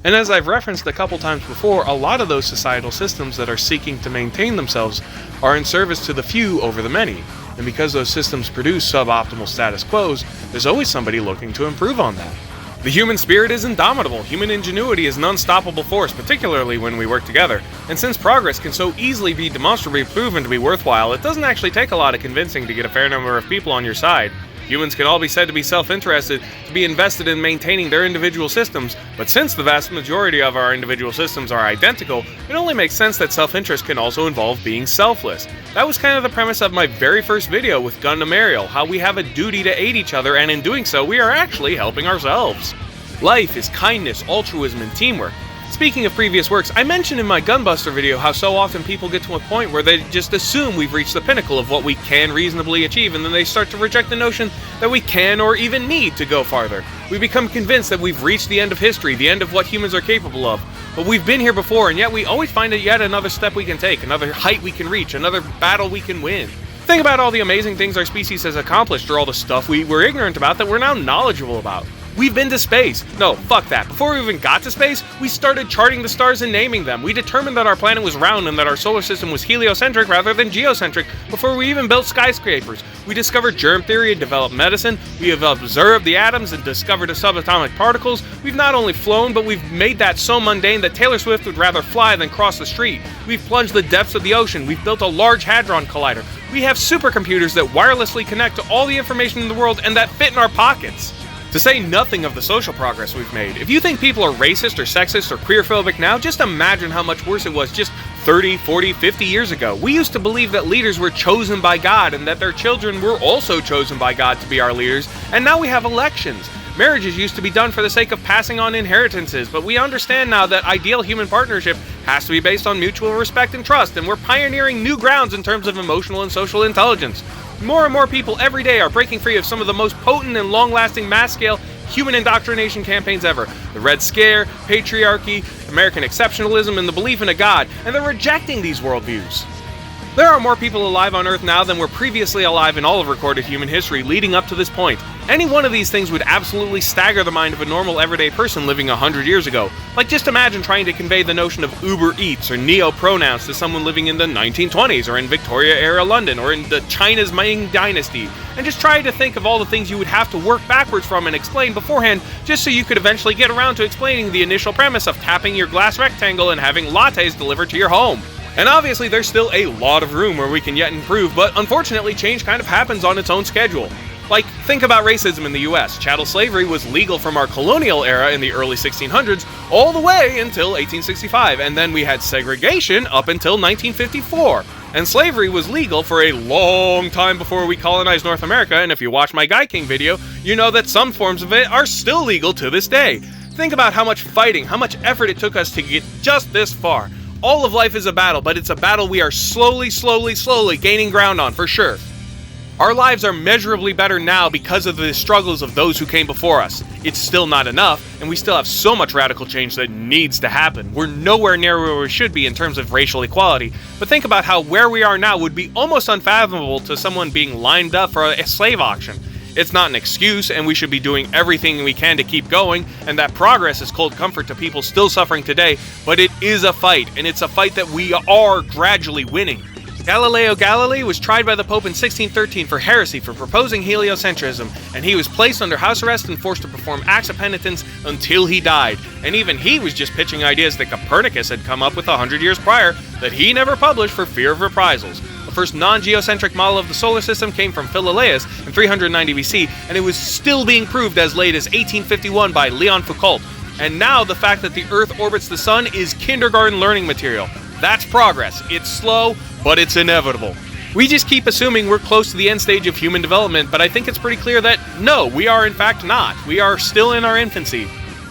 Speaker 1: And as I've referenced a couple times before, a lot of those societal systems that are seeking to maintain themselves are in service to the few over the many. And because those systems produce suboptimal status quos, there's always somebody looking to improve on that. The human spirit is indomitable. Human ingenuity is an unstoppable force, particularly when we work together. And since progress can so easily be demonstrably proven to be worthwhile, it doesn't actually take a lot of convincing to get a fair number of people on your side. Humans can all be said to be self-interested, to be invested in maintaining their individual systems, but since the vast majority of our individual systems are identical, it only makes sense that self-interest can also involve being selfless. That was kind of the premise of my very first video with Gun to Mariel, how we have a duty to aid each other, and in doing so, we are actually helping ourselves. Life is kindness, altruism, and teamwork. Speaking of previous works, I mentioned in my Gunbuster video how so often people get to a point where they just assume we've reached the pinnacle of what we can reasonably achieve, and then they start to reject the notion that we can or even need to go farther. We become convinced that we've reached the end of history, the end of what humans are capable of. But we've been here before, and yet we always find yet another step we can take, another height we can reach, another battle we can win. Think about all the amazing things our species has accomplished, or all the stuff we were ignorant about that we're now knowledgeable about. We've been to space. No, fuck that. Before we even got to space, we started charting the stars and naming them. We determined that our planet was round and that our solar system was heliocentric rather than geocentric before we even built skyscrapers. We discovered germ theory and developed medicine. We have observed the atoms and discovered the subatomic particles. We've not only flown, but we've made that so mundane that Taylor Swift would rather fly than cross the street. We've plunged the depths of the ocean. We've built a Large Hadron Collider. We have supercomputers that wirelessly connect to all the information in the world and that fit in our pockets. To say nothing of the social progress we've made. If you think people are racist or sexist or queerphobic now, just imagine how much worse it was just 30, 40, 50 years ago. We used to believe that leaders were chosen by God and that their children were also chosen by God to be our leaders, and now we have elections. Marriages used to be done for the sake of passing on inheritances, but we understand now that ideal human partnership has to be based on mutual respect and trust, and we're pioneering new grounds in terms of emotional and social intelligence. More and more people every day are breaking free of some of the most potent and long-lasting mass-scale human indoctrination campaigns ever. The Red Scare, patriarchy, American exceptionalism, and the belief in a God, and they're rejecting these worldviews. There are more people alive on Earth now than were previously alive in all of recorded human history leading up to this point. Any one of these things would absolutely stagger the mind of a normal everyday person living 100 years ago. Like, just imagine trying to convey the notion of Uber Eats or neo-pronouns to someone living in the 1920s or in Victoria-era London or in the China's Ming Dynasty, and just try to think of all the things you would have to work backwards from and explain beforehand just so you could eventually get around to explaining the initial premise of tapping your glass rectangle and having lattes delivered to your home. And obviously there's still a lot of room where we can yet improve, but unfortunately change kind of happens on its own schedule. Like, think about racism in the US. Chattel slavery was legal from our colonial era in the early 1600s all the way until 1865, and then we had segregation up until 1954. And slavery was legal for a long time before we colonized North America, and if you watch my Guy King video, you know that some forms of it are still legal to this day. Think about how much fighting, how much effort it took us to get just this far. All of life is a battle, but it's a battle we are slowly gaining ground on, for sure. Our lives are measurably better now because of the struggles of those who came before us. It's still not enough, and we still have so much radical change that needs to happen. We're nowhere near where we should be in terms of racial equality, but think about how where we are now would be almost unfathomable to someone being lined up for a slave auction. It's not an excuse, and we should be doing everything we can to keep going, and that progress is cold comfort to people still suffering today, but it is a fight, and it's a fight that we are gradually winning. Galileo Galilei was tried by the Pope in 1613 for heresy for proposing heliocentrism, and he was placed under house arrest and forced to perform acts of penitence until he died. And even he was just pitching ideas that Copernicus had come up with 100 years prior that he never published for fear of reprisals. The first non-geocentric model of the solar system came from Philaeus in 390 BC, and it was still being proved as late as 1851 by Leon Foucault. And now the fact that the Earth orbits the Sun is kindergarten learning material. That's progress. It's slow, but it's inevitable. We just keep assuming we're close to the end stage of human development, but I think it's pretty clear that no, we are in fact not. We are still in our infancy.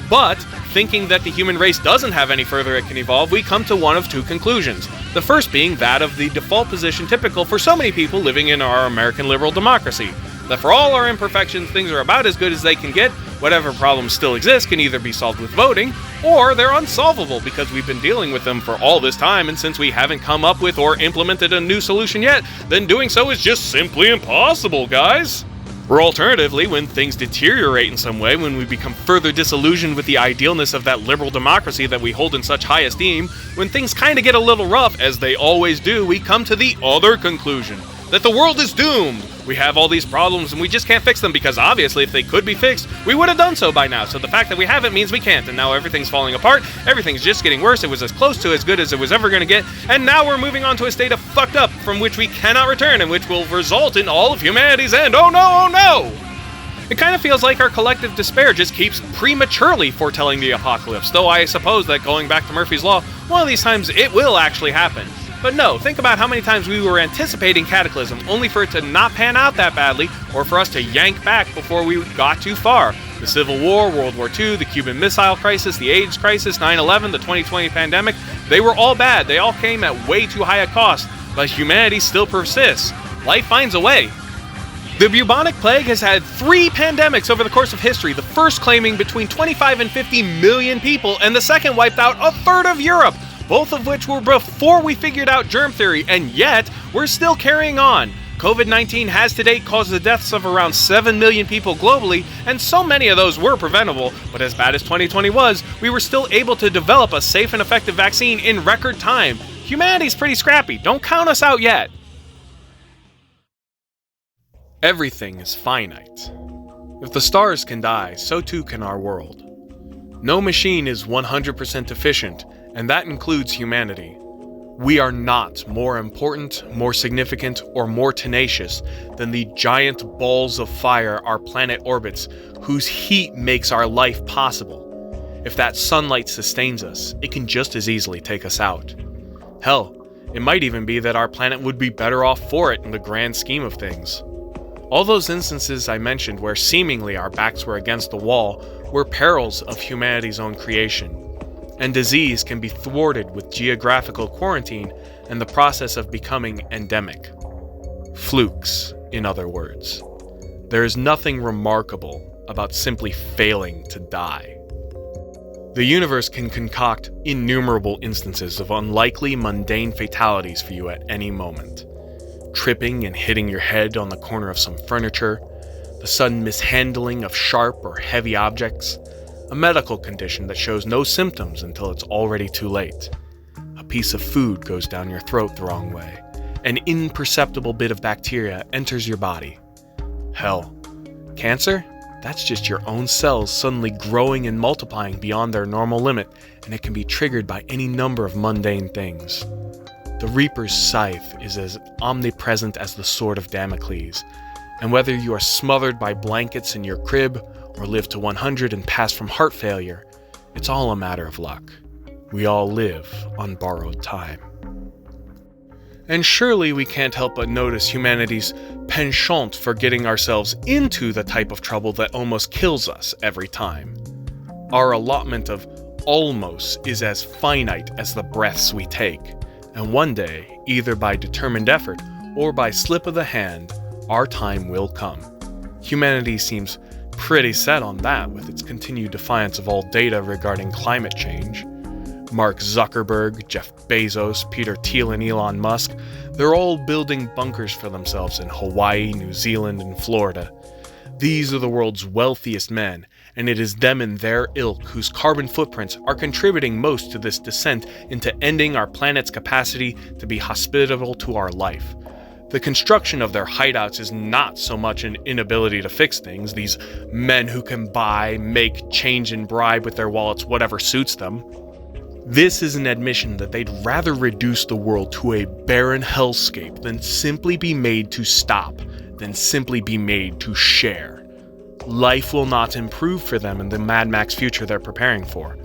Speaker 1: But, thinking that the human race doesn't have any further it can evolve, we come to one of two conclusions. The first being that of the default position typical for so many people living in our American liberal democracy. That for all our imperfections, things are about as good as they can get. Whatever problems still exist can either be solved with voting, or they're unsolvable because we've been dealing with them for all this time, and since we haven't come up with or implemented a new solution yet, then doing so is just simply impossible, guys. Or alternatively, when things deteriorate in some way, when we become further disillusioned with the idealness of that liberal democracy that we hold in such high esteem, when things kind of get a little rough, as they always do, we come to the other conclusion. That the world is doomed. We have all these problems and we just can't fix them because obviously if they could be fixed, we would have done so by now. So the fact that we haven't means we can't, and now everything's falling apart, everything's just getting worse, it was as close to as good as it was ever going to get, and now we're moving on to a state of fucked up from which we cannot return and which will result in all of humanity's end. Oh no, oh no! It kind of feels like our collective despair just keeps prematurely foretelling the apocalypse, though I suppose that going back to Murphy's Law, one of these times it will actually happen. But no, think about how many times we were anticipating cataclysm, only for it to not pan out that badly, or for us to yank back before we got too far. The Civil War, World War II, the Cuban Missile Crisis, the AIDS crisis, 9/11, the 2020 pandemic, they were all bad. They all came at way too high a cost, but humanity still persists. Life finds a way. The bubonic plague has had 3 pandemics over the course of history, the first claiming between 25 and 50 million people, and the second wiped out a third of Europe, both of which were before we figured out germ theory, and yet we're still carrying on. COVID-19 has to date caused the deaths of around 7 million people globally, and so many of those were preventable, but as bad as 2020 was, we were still able to develop a safe and effective vaccine in record time. Humanity's pretty scrappy, don't count us out yet. Everything is finite. If the stars can die, so too can our world. No machine is 100% efficient, and that includes humanity. We are not more important, more significant, or more tenacious than the giant balls of fire our planet orbits, whose heat makes our life possible. If that sunlight sustains us, it can just as easily take us out. Hell, it might even be that our planet would be better off for it in the grand scheme of things. All those instances I mentioned where seemingly our backs were against the wall were perils of humanity's own creation. And disease can be thwarted with geographical quarantine and the process of becoming endemic. Flukes, in other words. There is nothing remarkable about simply failing to die. The universe can concoct innumerable instances of unlikely mundane fatalities for you at any moment. Tripping and hitting your head on the corner of some furniture, the sudden mishandling of sharp or heavy objects, a medical condition that shows no symptoms until it's already too late. A piece of food goes down your throat the wrong way. An imperceptible bit of bacteria enters your body. Hell, cancer? That's just your own cells suddenly growing and multiplying beyond their normal limit, and it can be triggered by any number of mundane things. The Reaper's scythe is as omnipresent as the sword of Damocles, and whether you are smothered by blankets in your crib or live to 100 and pass from heart failure, it's all a matter of luck. We all live on borrowed time. And surely we can't help but notice humanity's penchant for getting ourselves into the type of trouble that almost kills us every time. Our allotment of almost is as finite as the breaths we take. And one day, either by determined effort or by slip of the hand, our time will come. Humanity seems pretty set on that with its continued defiance of all data regarding climate change. Mark Zuckerberg, Jeff Bezos, Peter Thiel, and Elon Musk, they're all building bunkers for themselves in Hawaii, New Zealand, and Florida. These are the world's wealthiest men, and it is them and their ilk whose carbon footprints are contributing most to this descent into ending our planet's capacity to be hospitable to our life. The construction of their hideouts is not so much an inability to fix things, these men who can buy, make, change, and bribe with their wallets whatever suits them. This is an admission that they'd rather reduce the world to a barren hellscape than simply be made to stop, than simply be made to share. Life will not improve for them in the Mad Max future they're preparing for.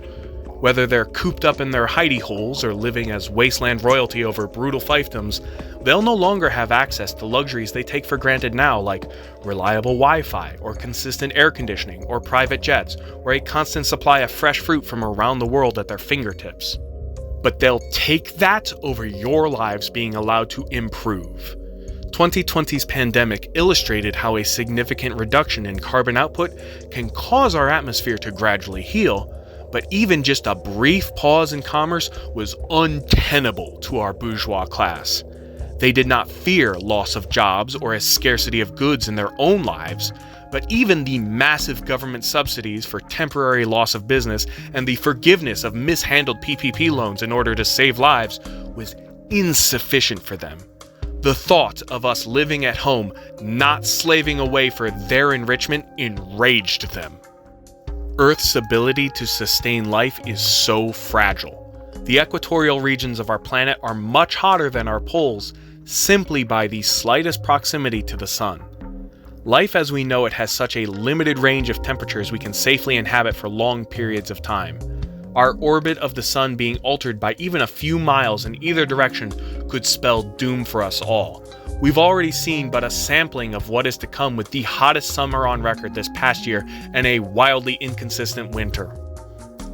Speaker 1: Whether they're cooped up in their hidey holes or living as wasteland royalty over brutal fiefdoms, they'll no longer have access to luxuries they take for granted now, like reliable Wi-Fi, or consistent air conditioning, or private jets, or a constant supply of fresh fruit from around the world at their fingertips. But they'll take that over your lives being allowed to improve. 2020's pandemic illustrated how a significant reduction in carbon output can cause our atmosphere to gradually heal, but even just a brief pause in commerce was untenable to our bourgeois class. They did not fear loss of jobs or a scarcity of goods in their own lives, but even the massive government subsidies for temporary loss of business and the forgiveness of mishandled PPP loans in order to save lives was insufficient for them. The thought of us living at home, not slaving away for their enrichment, enraged them. Earth's ability to sustain life is so fragile. The equatorial regions of our planet are much hotter than our poles simply by the slightest proximity to the sun. Life as we know it has such a limited range of temperatures we can safely inhabit for long periods of time. Our orbit of the sun being altered by even a few miles in either direction could spell doom for us all. We've already seen but a sampling of what is to come with the hottest summer on record this past year and a wildly inconsistent winter.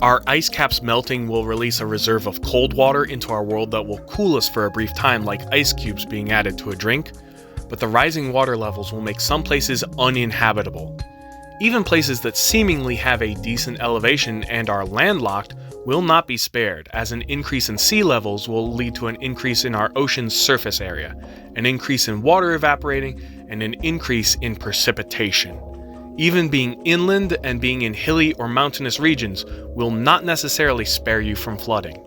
Speaker 1: Our ice caps melting will release a reserve of cold water into our world that will cool us for a brief time, like ice cubes being added to a drink, but the rising water levels will make some places uninhabitable. Even places that seemingly have a decent elevation and are landlocked will not be spared, as an increase in sea levels will lead to an increase in our ocean's surface area, an increase in water evaporating, and an increase in precipitation. Even being inland and being in hilly or mountainous regions will not necessarily spare you from flooding.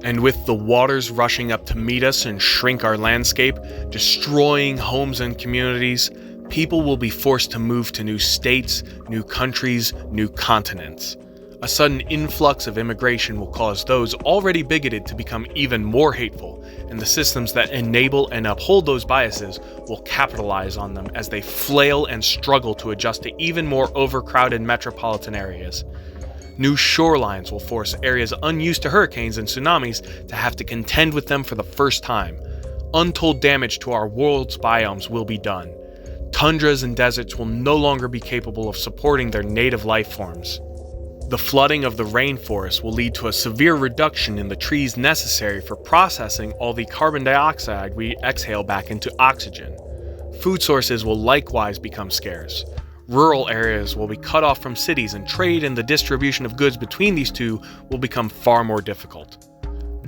Speaker 1: And with the waters rushing up to meet us and shrink our landscape, destroying homes and communities, people will be forced to move to new states, new countries, new continents. A sudden influx of immigration will cause those already bigoted to become even more hateful, and the systems that enable and uphold those biases will capitalize on them as they flail and struggle to adjust to even more overcrowded metropolitan areas. New shorelines will force areas unused to hurricanes and tsunamis to have to contend with them for the first time. Untold damage to our world's biomes will be done. Tundras and deserts will no longer be capable of supporting their native life forms. The flooding of the rainforest will lead to a severe reduction in the trees necessary for processing all the carbon dioxide we exhale back into oxygen. Food sources will likewise become scarce. Rural areas will be cut off from cities, and trade and the distribution of goods between these two will become far more difficult.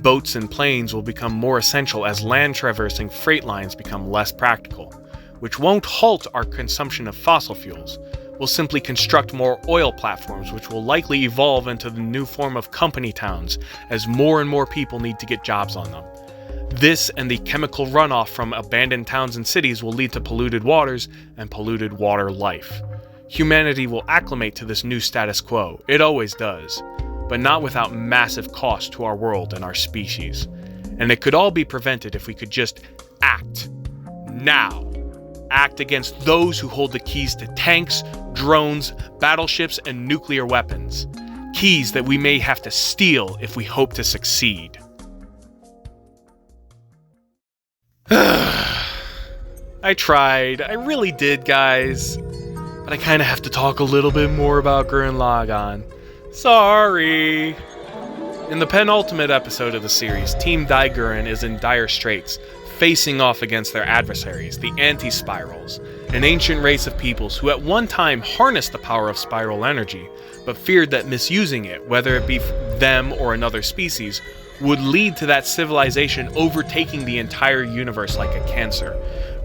Speaker 1: Boats and planes will become more essential as land traversing freight lines become less practical, which won't halt our consumption of fossil fuels. We'll simply construct more oil platforms, which will likely evolve into the new form of company towns as more and more people need to get jobs on them. This and the chemical runoff from abandoned towns and cities will lead to polluted waters and polluted water life. Humanity will acclimate to this new status quo. It always does, but not without massive cost to our world and our species. And it could all be prevented if we could just act. Now. Act against those who hold the keys to tanks, drones, battleships, and nuclear weapons. Keys that we may have to steal if we hope to succeed. I tried. I really did, guys. But I kind of have to talk a little bit more about Gurren Lagann. Sorry. In the penultimate episode of the series, Team DBiddles is in dire straits, facing off against their adversaries, the Anti-Spirals, an ancient race of peoples who at one time harnessed the power of spiral energy, but feared that misusing it, whether it be them or another species, would lead to that civilization overtaking the entire universe like a cancer,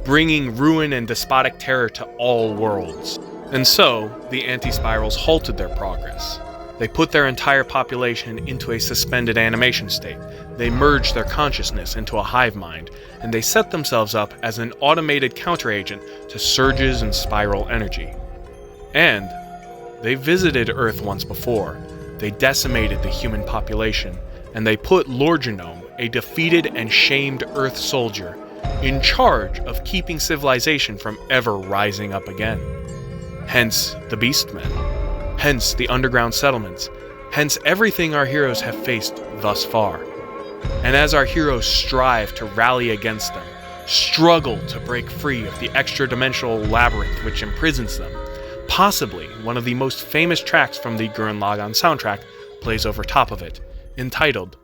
Speaker 1: bringing ruin and despotic terror to all worlds. And so, the Anti-Spirals halted their progress. They put their entire population into a suspended animation state. They merged their consciousness into a hive mind, and they set themselves up as an automated counteragent to surges and spiral energy. And they visited Earth once before. They decimated the human population, and they put Lord Genome, a defeated and shamed Earth soldier, in charge of keeping civilization from ever rising up again. Hence the Beastmen. Hence the underground settlements, hence everything our heroes have faced thus far. And as our heroes strive to rally against them, struggle to break free of the extra-dimensional labyrinth which imprisons them, possibly one of the most famous tracks from the Gurren Lagann soundtrack plays over top of it, entitled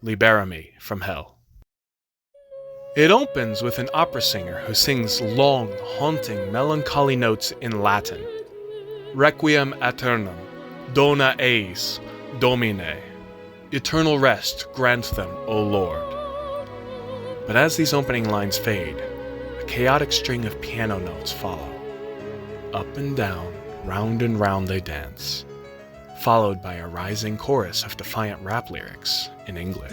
Speaker 1: Libera Me from Hell. It opens with an opera singer who sings long, haunting, melancholy notes in Latin. Requiem aeternam, dona eis, Domine. Eternal rest grant them, O Lord. But as these opening lines fade, a chaotic string of piano notes follow. Up and down, round and round they dance, followed by a rising chorus of defiant rap lyrics in English.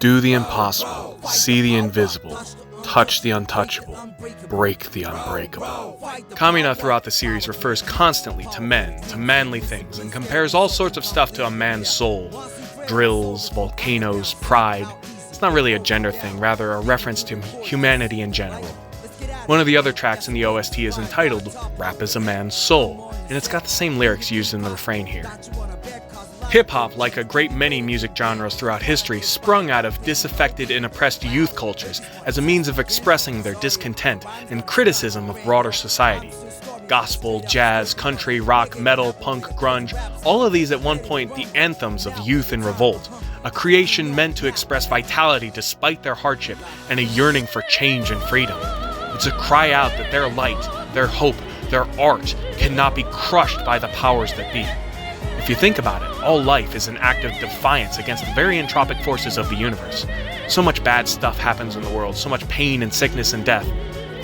Speaker 1: Do the impossible, see the invisible, touch the untouchable, break the unbreakable. Kamina throughout the series refers constantly to men, to manly things, and compares all sorts of stuff to a man's soul. Drills, volcanoes, pride. It's not really a gender thing, rather a reference to humanity in general. One of the other tracks in the OST is entitled Rap is a Man's Soul, and it's got the same lyrics used in the refrain here. Hip-hop, like a great many music genres throughout history, sprung out of disaffected and oppressed youth cultures as a means of expressing their discontent and criticism of broader society. Gospel, jazz, country, rock, metal, punk, grunge, all of these at one point the anthems of youth in revolt, a creation meant to express vitality despite their hardship and a yearning for change and freedom. It's a cry out that their light, their hope, their art cannot be crushed by the powers that be. If you think about it, all life is an act of defiance against the very entropic forces of the universe. So much bad stuff happens in the world, so much pain and sickness and death.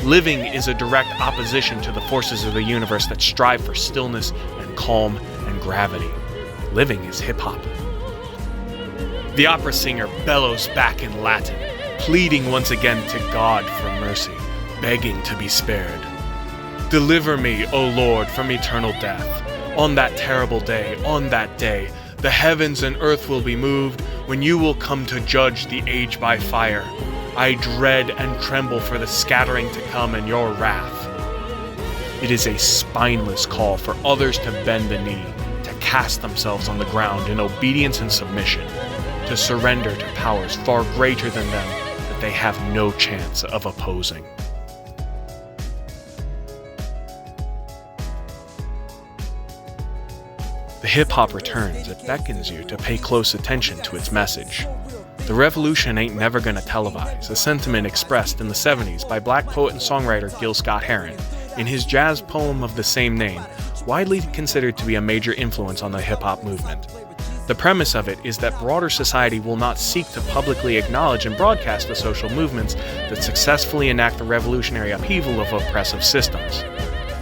Speaker 1: Living is a direct opposition to the forces of the universe that strive for stillness and calm and gravity. Living is hip-hop. The opera singer bellows back in Latin, pleading once again to God for mercy, begging to be spared. Deliver me, O Lord, from eternal death. On that terrible day, on that day, the heavens and earth will be moved when you will come to judge the age by fire. I dread and tremble for the scattering to come and your wrath. It is a spineless call for others to bend the knee, to cast themselves on the ground in obedience and submission, to surrender to powers far greater than them that they have no chance of opposing. The hip-hop returns, it beckons you to pay close attention to its message. The revolution ain't never gonna televise, a sentiment expressed in the 70s by black poet and songwriter Gil Scott-Heron in his jazz poem of the same name, widely considered to be a major influence on the hip-hop movement. The premise of it is that broader society will not seek to publicly acknowledge and broadcast the social movements that successfully enact the revolutionary upheaval of oppressive systems.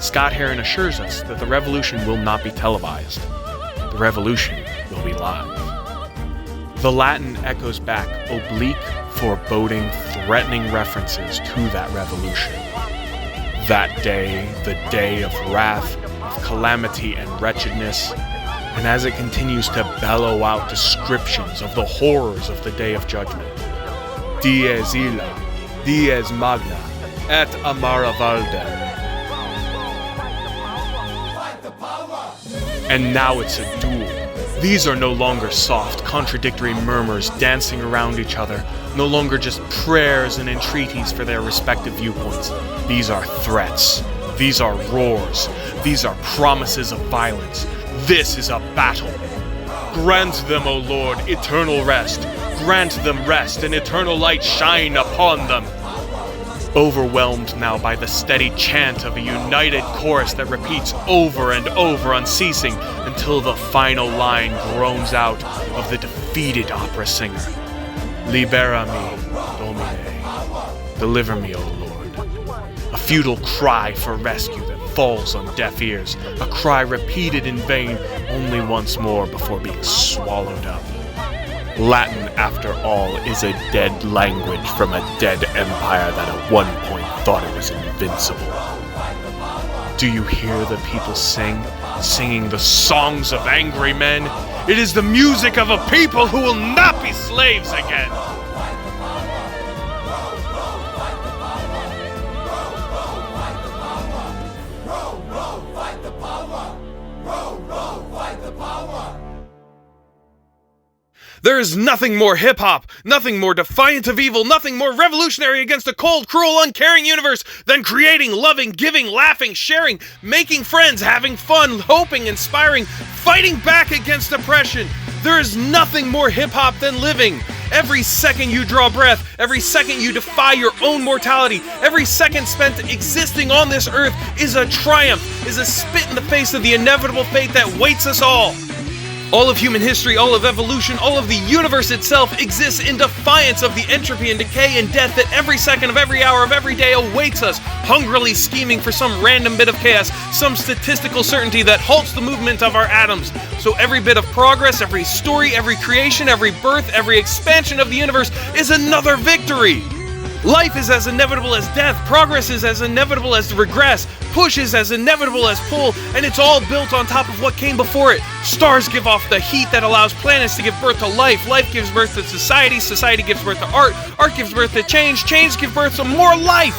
Speaker 1: Scott-Heron assures us that the revolution will not be televised. The revolution will be live. The Latin echoes back oblique, foreboding, threatening references to that revolution. That day, the day of wrath, of calamity and wretchedness, and as it continues to bellow out descriptions of the horrors of the day of judgment. Dies illa, dies magna, et amara valde. And now it's a duel. These are no longer soft, contradictory murmurs dancing around each other, no longer just prayers and entreaties for their respective viewpoints. These are threats. These are roars. These are promises of violence. This is a battle. Grant them, O Lord, eternal rest. Grant them rest and eternal light shine upon them. Overwhelmed now by the steady chant of a united chorus that repeats over and over unceasing until the final line groans out of the defeated opera singer. Libera me, Domine. Deliver me, O Lord. A futile cry for rescue that falls on deaf ears, a cry repeated in vain only once more before being swallowed up. Latin, after all, is a dead language from a dead empire that at one point thought it was invincible. Do you hear the people singing the songs of angry men? It is the music of a people who will not be slaves again! There is nothing more hip-hop, nothing more defiant of evil, nothing more revolutionary against a cold, cruel, uncaring universe than creating, loving, giving, laughing, sharing, making friends, having fun, hoping, inspiring, fighting back against oppression. There is nothing more hip-hop than living. Every second you draw breath, every second you defy your own mortality, every second spent existing on this earth is a triumph, is a spit in the face of the inevitable fate that waits us all. All of human history, all of evolution, all of the universe itself exists in defiance of the entropy and decay and death that every second of every hour of every day awaits us, hungrily scheming for some random bit of chaos, some statistical certainty that halts the movement of our atoms. So every bit of progress, every story, every creation, every birth, every expansion of the universe is another victory. Life is as inevitable as death, progress is as inevitable as regress, push is as inevitable as pull, and it's all built on top of what came before it. Stars give off the heat that allows planets to give birth to life, life gives birth to society, society gives birth to art, art gives birth to change, change gives birth to more life.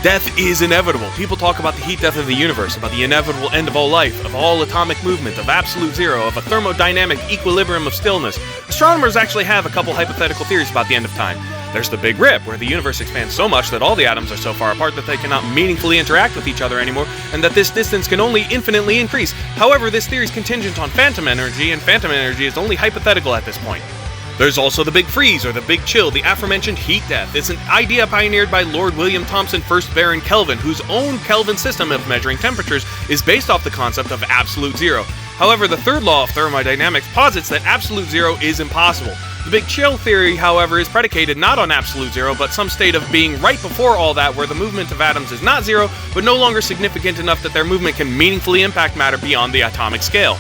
Speaker 1: Death is inevitable. People talk about the heat death of the universe, about the inevitable end of all life, of all atomic movement, of absolute zero, of a thermodynamic equilibrium of stillness. Astronomers actually have a couple hypothetical theories about the end of time. There's the Big Rip, where the universe expands so much that all the atoms are so far apart that they cannot meaningfully interact with each other anymore, and that this distance can only infinitely increase. However, this theory is contingent on phantom energy, and phantom energy is only hypothetical at this point. There's also the Big Freeze, or the Big Chill, the aforementioned heat death. It's an idea pioneered by Lord William Thomson, 1st Baron Kelvin, whose own Kelvin system of measuring temperatures is based off the concept of absolute zero. However, the third law of thermodynamics posits that absolute zero is impossible. The Big Chill theory, however, is predicated not on absolute zero, but some state of being right before all that, where the movement of atoms is not zero, but no longer significant enough that their movement can meaningfully impact matter beyond the atomic scale.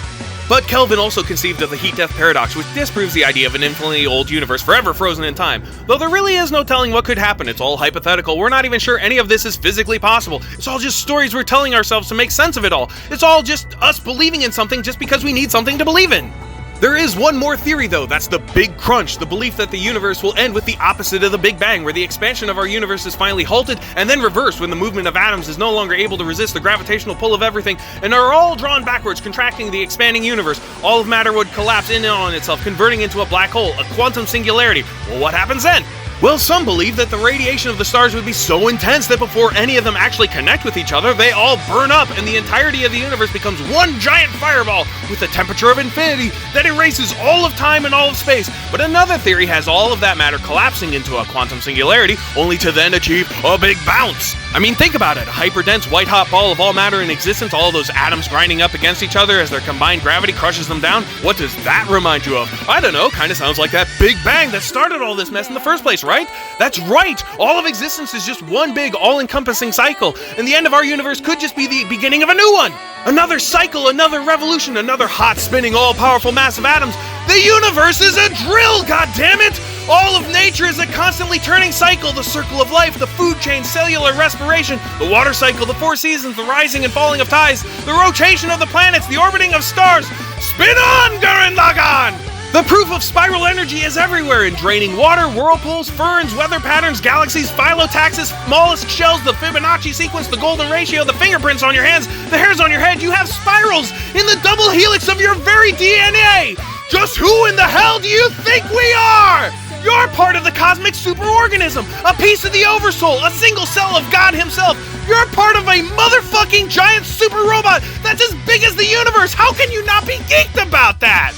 Speaker 1: But Kelvin also conceived of the heat-death paradox, which disproves the idea of an infinitely old universe forever frozen in time. Though there really is no telling what could happen, it's all hypothetical. We're not even sure any of this is physically possible. It's all just stories we're telling ourselves to make sense of it all. It's all just us believing in something just because we need something to believe in. There is one more theory though, that's the Big Crunch, the belief that the universe will end with the opposite of the Big Bang, where the expansion of our universe is finally halted and then reversed when the movement of atoms is no longer able to resist the gravitational pull of everything and are all drawn backwards, contracting the expanding universe. All of matter would collapse in and on itself, converting into a black hole, a quantum singularity. Well, what happens then? Well, some believe that the radiation of the stars would be so intense that before any of them actually connect with each other, they all burn up and the entirety of the universe becomes one giant fireball with a temperature of infinity that erases all of time and all of space. But another theory has all of that matter collapsing into a quantum singularity, only to then achieve a big bounce. I mean, think about it. A hyperdense white-hot ball of all matter in existence, all those atoms grinding up against each other as their combined gravity crushes them down. What does that remind you of? I don't know, kinda sounds like that Big Bang that started all this mess in the first place, right? That's right! All of existence is just one big, all-encompassing cycle, and the end of our universe could just be the beginning of a new one! Another cycle, another revolution, another hot, spinning, all-powerful mass of atoms. The universe is a drill, goddammit! All of nature is a constantly turning cycle, the circle of life, the food chain, cellular respiration, the water cycle, the four seasons, the rising and falling of tides, the rotation of the planets, the orbiting of stars. Spin on, Gurren Lagann! The proof of spiral energy is everywhere in draining water, whirlpools, ferns, weather patterns, galaxies, phyllotaxis, mollusk shells, the Fibonacci sequence, the golden ratio, the fingerprints on your hands, the hairs on your head. You have spirals in the double helix of your very DNA! Just who in the hell do you think we are? You're part of the cosmic superorganism, a piece of the oversoul, a single cell of God himself. You're part of a motherfucking giant super robot that's as big as the universe. How can you not be geeked about that?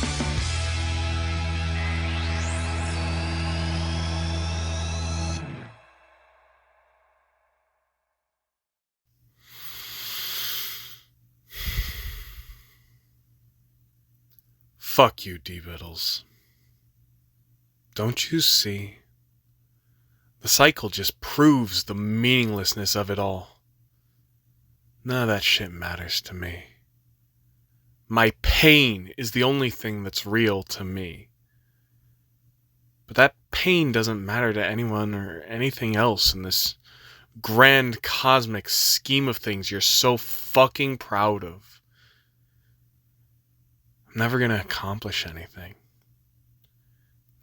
Speaker 2: Fuck you, DBiddles. Don't you see? The cycle just proves the meaninglessness of it all. None of that shit matters to me. My pain is the only thing that's real to me. But that pain doesn't matter to anyone or anything else in this grand cosmic scheme of things you're so fucking proud of. I'm never gonna accomplish anything.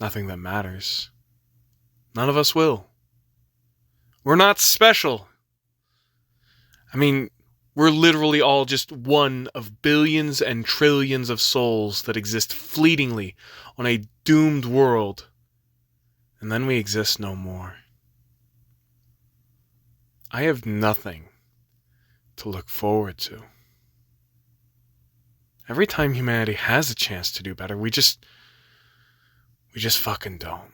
Speaker 2: Nothing that matters. None of us will. We're not special. I mean, we're literally all just one of billions and trillions of souls that exist fleetingly on a doomed world. And then we exist no more. I have nothing to look forward to. Every time humanity has a chance to do better, we just fucking don't.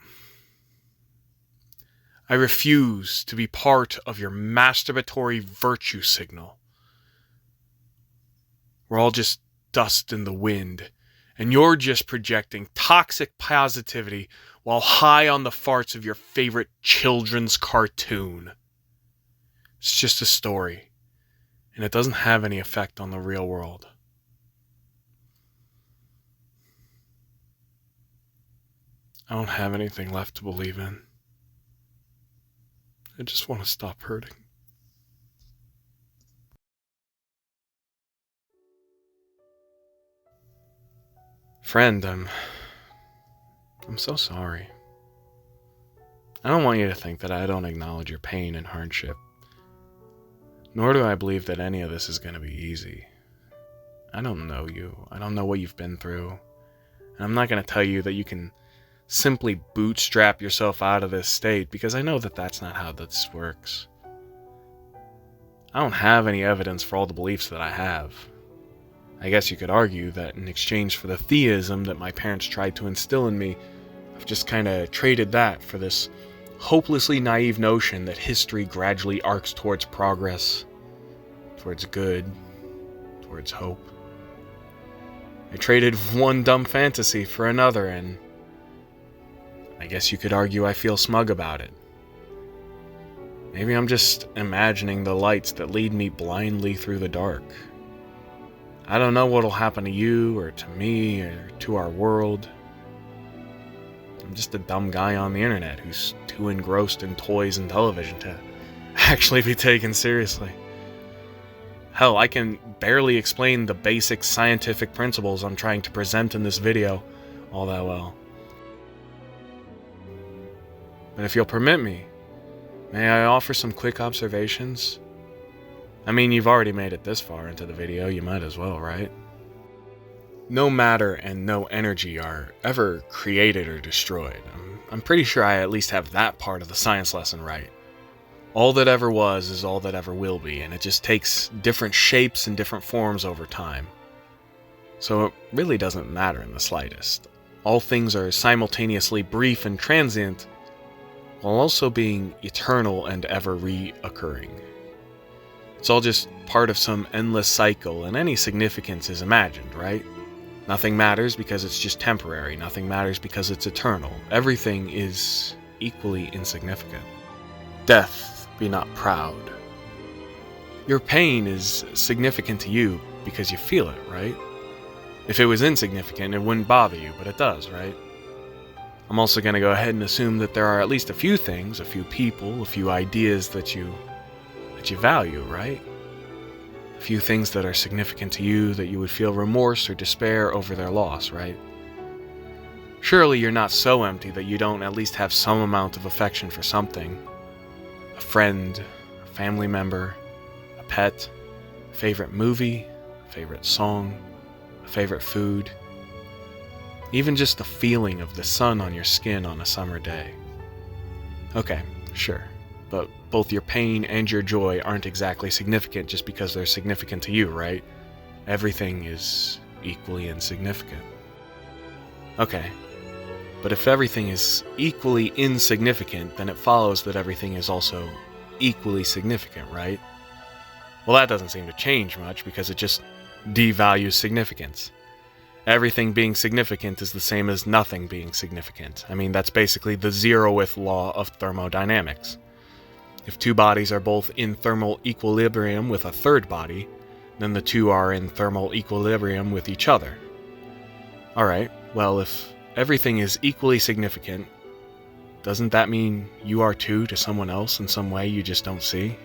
Speaker 2: I refuse to be part of your masturbatory virtue signal. We're all just dust in the wind, and you're just projecting toxic positivity while high on the farts of your favorite children's cartoon. It's just a story, and it doesn't have any effect on the real world. I don't have anything left to believe in. I just want to stop hurting. Friend, I'm so sorry. I don't want you to think that I don't acknowledge your pain and hardship. Nor do I believe that any of this is going to be easy. I don't know you. I don't know what you've been through. And I'm not going to tell you that you can simply bootstrap yourself out of this state, because I know that that's not how this works. I don't have any evidence for all the beliefs that I have. I guess you could argue that in exchange for the theism that my parents tried to instill in me, I've just kind of traded that for this hopelessly naive notion that history gradually arcs towards progress, towards good, towards hope. I traded one dumb fantasy for another, and I guess you could argue I feel smug about it. Maybe I'm just imagining the lights that lead me blindly through the dark. I don't know what'll happen to you, or to me, or to our world. I'm just a dumb guy on the internet who's too engrossed in toys and television to actually be taken seriously. Hell, I can barely explain the basic scientific principles I'm trying to present in this video all that well. But if you'll permit me, may I offer some quick observations? I mean, you've already made it this far into the video, you might as well, right? No matter and no energy are ever created or destroyed. I'm pretty sure I at least have that part of the science lesson right. All that ever was is all that ever will be, and it just takes different shapes and different forms over time. So it really doesn't matter in the slightest. All things are simultaneously brief and transient, while also being eternal and ever reoccurring. It's all just part of some endless cycle, and any significance is imagined, right? Nothing matters because it's just temporary. Nothing matters because it's eternal. Everything is equally insignificant. Death, be not proud. Your pain is significant to you because you feel it, right? If it was insignificant, it wouldn't bother you, but it does, right? I'm also going to go ahead and assume that there are at least a few things, a few people, a few ideas that you value, right? A few things that are significant to you that you would feel remorse or despair over their loss, right? Surely you're not so empty that you don't at least have some amount of affection for something. A friend, a family member, a pet, a favorite movie, a favorite song, a favorite food. Even just the feeling of the sun on your skin on a summer day. Okay, sure. But both your pain and your joy aren't exactly significant just because they're significant to you, right? Everything is equally insignificant. Okay, but if everything is equally insignificant, then it follows that everything is also equally significant, right? Well, that doesn't seem to change much because it just devalues significance. Everything being significant is the same as nothing being significant. I mean, that's basically the zeroth law of thermodynamics. If two bodies are both in thermal equilibrium with a third body, then the two are in thermal equilibrium with each other. Alright, well, if everything is equally significant, doesn't that mean you are too to someone else in some way you just don't see?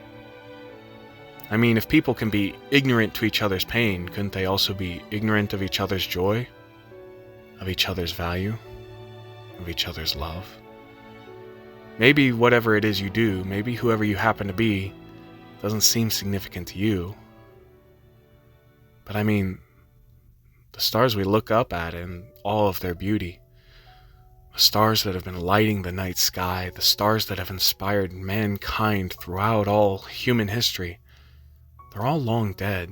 Speaker 2: I mean, if people can be ignorant to each other's pain, couldn't they also be ignorant of each other's joy? Of each other's value? Of each other's love? Maybe whatever it is you do, maybe whoever you happen to be, doesn't seem significant to you. But I mean, the stars we look up at in all of their beauty, the stars that have been lighting the night sky, the stars that have inspired mankind throughout all human history, they're all long dead.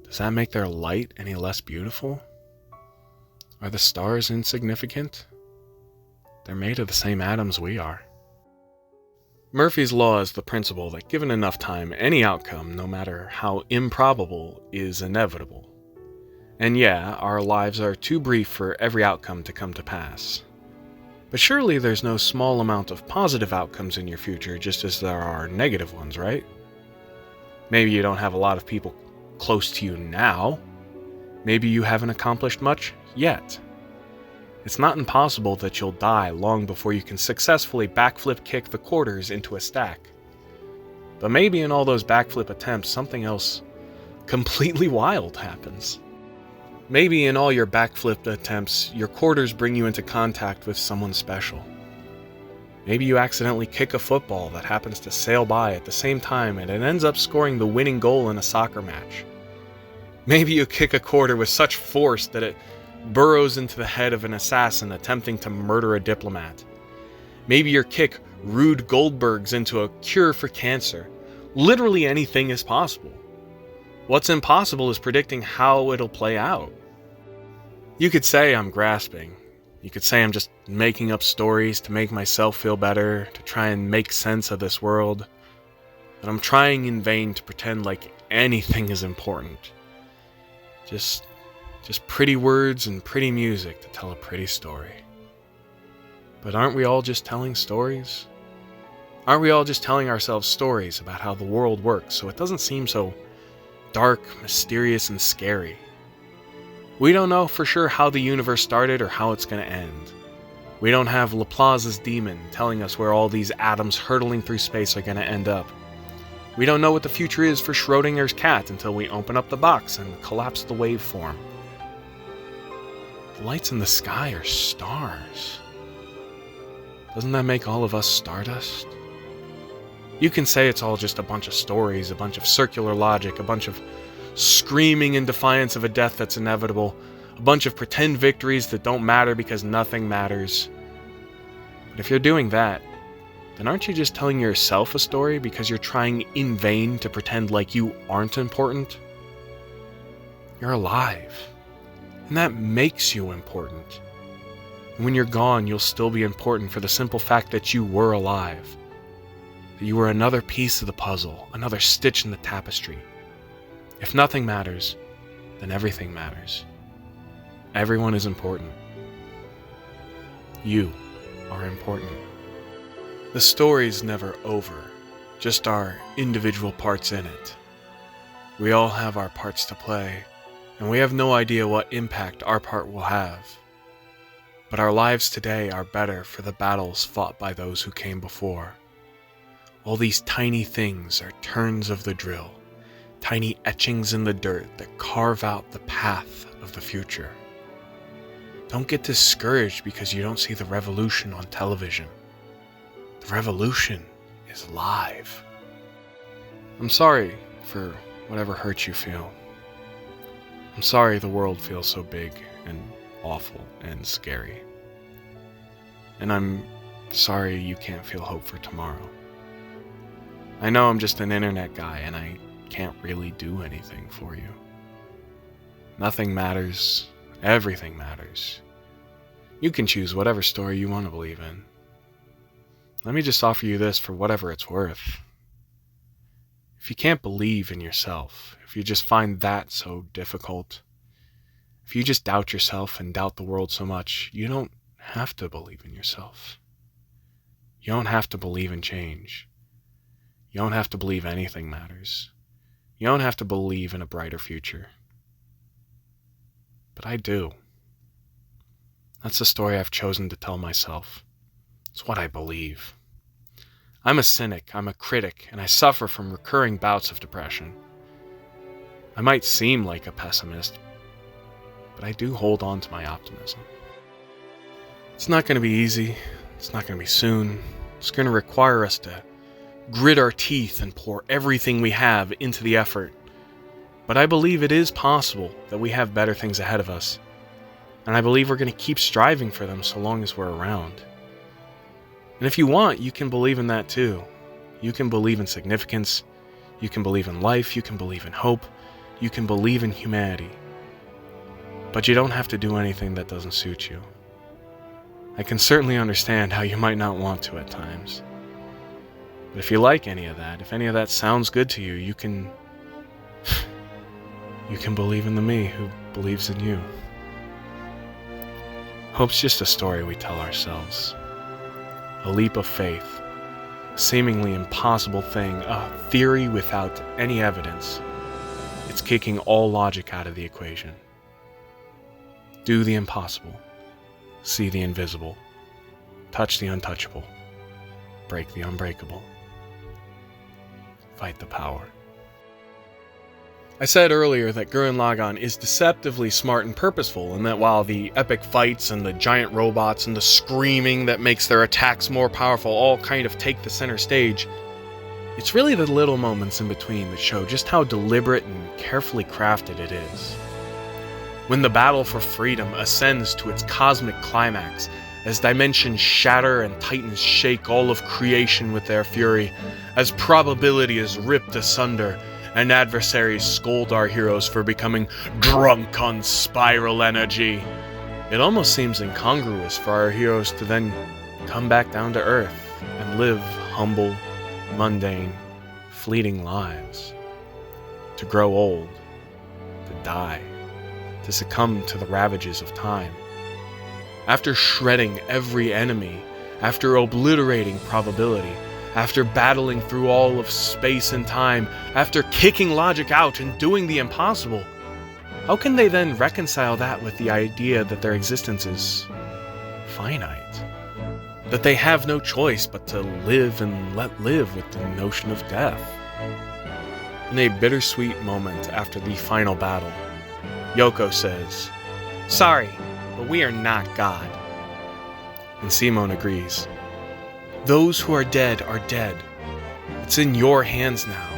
Speaker 2: Does that make their light any less beautiful? Are the stars insignificant? They're made of the same atoms we are. Murphy's Law is the principle that given enough time, any outcome, no matter how improbable, is inevitable. And yeah, our lives are too brief for every outcome to come to pass. But surely there's no small amount of positive outcomes in your future just as there are negative ones, right? Maybe you don't have a lot of people close to you now. Maybe you haven't accomplished much yet. It's not impossible that you'll die long before you can successfully backflip kick the quarters into a stack. But maybe in all those backflip attempts, something else completely wild happens. Maybe in all your backflip attempts, your quarters bring you into contact with someone special. Maybe you accidentally kick a football that happens to sail by at the same time and it ends up scoring the winning goal in a soccer match. Maybe you kick a quarter with such force that it burrows into the head of an assassin attempting to murder a diplomat. Maybe your kick Rube Goldberg's into a cure for cancer. Literally anything is possible. What's impossible is predicting how it'll play out. You could say I'm grasping. You could say I'm just making up stories to make myself feel better, to try and make sense of this world. But I'm trying in vain to pretend like anything is important. Just pretty words and pretty music to tell a pretty story. But aren't we all just telling stories? Aren't we all just telling ourselves stories about how the world works so it doesn't seem so dark, mysterious, and scary? We don't know for sure how the universe started or how it's going to end. We don't have Laplace's demon telling us where all these atoms hurtling through space are going to end up. We don't know what the future is for Schrodinger's cat until we open up the box and collapse the waveform. The lights in the sky are stars. Doesn't that make all of us stardust? You can say it's all just a bunch of stories, a bunch of circular logic, a bunch of screaming in defiance of a death that's inevitable, a bunch of pretend victories that don't matter because nothing matters. But if you're doing that, then aren't you just telling yourself a story because you're trying in vain to pretend like you aren't important? You're alive, and that makes you important. And when you're gone, you'll still be important for the simple fact that you were alive. That you were another piece of the puzzle, another stitch in the tapestry. If nothing matters, then everything matters. Everyone is important. You are important. The story's never over, just our individual parts in it. We all have our parts to play, and we have no idea what impact our part will have. But our lives today are better for the battles fought by those who came before. All these tiny things are turns of the drill, tiny etchings in the dirt that carve out the path of the future. Don't get discouraged because you don't see the revolution on television. The revolution is live. I'm sorry for whatever hurt you feel. I'm sorry the world feels so big and awful and scary. And I'm sorry you can't feel hope for tomorrow. I know I'm just an internet guy and I can't really do anything for you. Nothing matters. Everything matters. You can choose whatever story you want to believe in. Let me just offer you this for whatever it's worth. If you can't believe in yourself, if you just find that so difficult, if you just doubt yourself and doubt the world so much, you don't have to believe in yourself. You don't have to believe in change. You don't have to believe anything matters. You don't have to believe in a brighter future. But I do. That's the story I've chosen to tell myself. It's what I believe. I'm a cynic, I'm a critic, and I suffer from recurring bouts of depression. I might seem like a pessimist, but I do hold on to my optimism. It's not going to be easy. It's not going to be soon. It's going to require us to grit our teeth and pour everything we have into the effort. But I believe it is possible that we have better things ahead of us. And I believe we're going to keep striving for them so long as we're around. And if you want, you can believe in that too. You can believe in significance. You can believe in life. You can believe in hope. You can believe in humanity. But you don't have to do anything that doesn't suit you. I can certainly understand how you might not want to at times. But if you like any of that, if any of that sounds good to you, you can believe in the me who believes in you. Hope's just a story we tell ourselves. A leap of faith, a seemingly impossible thing, a theory without any evidence. It's kicking all logic out of the equation. Do the impossible. See the invisible. Touch the untouchable. Break the unbreakable. Fight the power. I said earlier that Gurren Lagann is deceptively smart and purposeful, and that while the epic fights and the giant robots and the screaming that makes their attacks more powerful all kind of take the center stage, it's really the little moments in between that show just how deliberate and carefully crafted it is. When the battle for freedom ascends to its cosmic climax, as dimensions shatter and titans shake all of creation with their fury, as probability is ripped asunder, and adversaries scold our heroes for becoming drunk on spiral energy, it almost seems incongruous for our heroes to then come back down to Earth and live humble, mundane, fleeting lives. To grow old, to die, to succumb to the ravages of time. After shredding every enemy, after obliterating probability, after battling through all of space and time, after kicking logic out and doing the impossible, how can they then reconcile that with the idea that their existence is finite? That they have no choice but to live and let live with the notion of death? In a bittersweet moment after the final battle, Yoko says, "Sorry, but we are not God." And Simone agrees. Those who are dead are dead. It's in your hands now.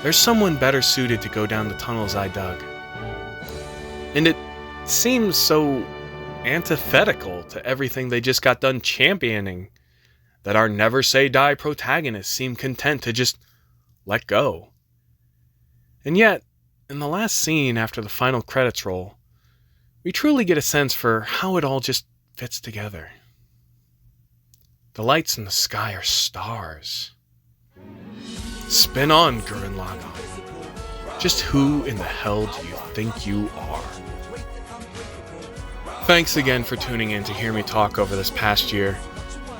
Speaker 2: There's someone better suited to go down the tunnels I dug. And it seems so antithetical to everything they just got done championing, that our never say die protagonists seem content to just let go. And yet, in the last scene after the final credits roll, we truly get a sense for how it all just fits together. The lights in the sky are stars. Spin on, Gurren Lagann. Just who in the hell do you think you are? Thanks again for tuning in to hear me talk over this past year.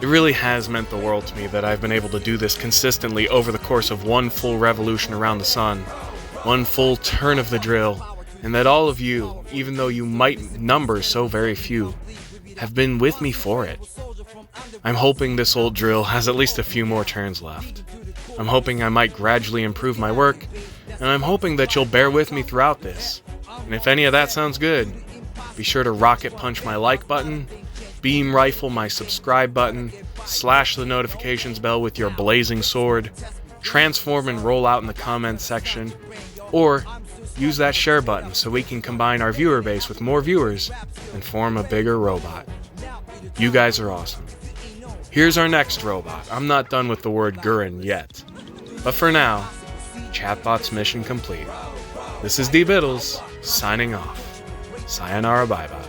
Speaker 2: It really has meant the world to me that I've been able to do this consistently over the course of one full revolution around the sun, one full turn of the drill, and that all of you, even though you might number so very few, have been with me for it. I'm hoping this old drill has at least a few more turns left. I'm hoping I might gradually improve my work, and I'm hoping that you'll bear with me throughout this. And if any of that sounds good, be sure to rocket punch my like button, beam rifle my subscribe button, slash the notifications bell with your blazing sword, transform and roll out in the comments section, or use that share button so we can combine our viewer base with more viewers and form a bigger robot. You guys are awesome. Here's our next robot. I'm not done with the word Gurren yet. But for now, Chatbot's mission complete. This is DBiddles, signing off. Sayonara, bye-bye.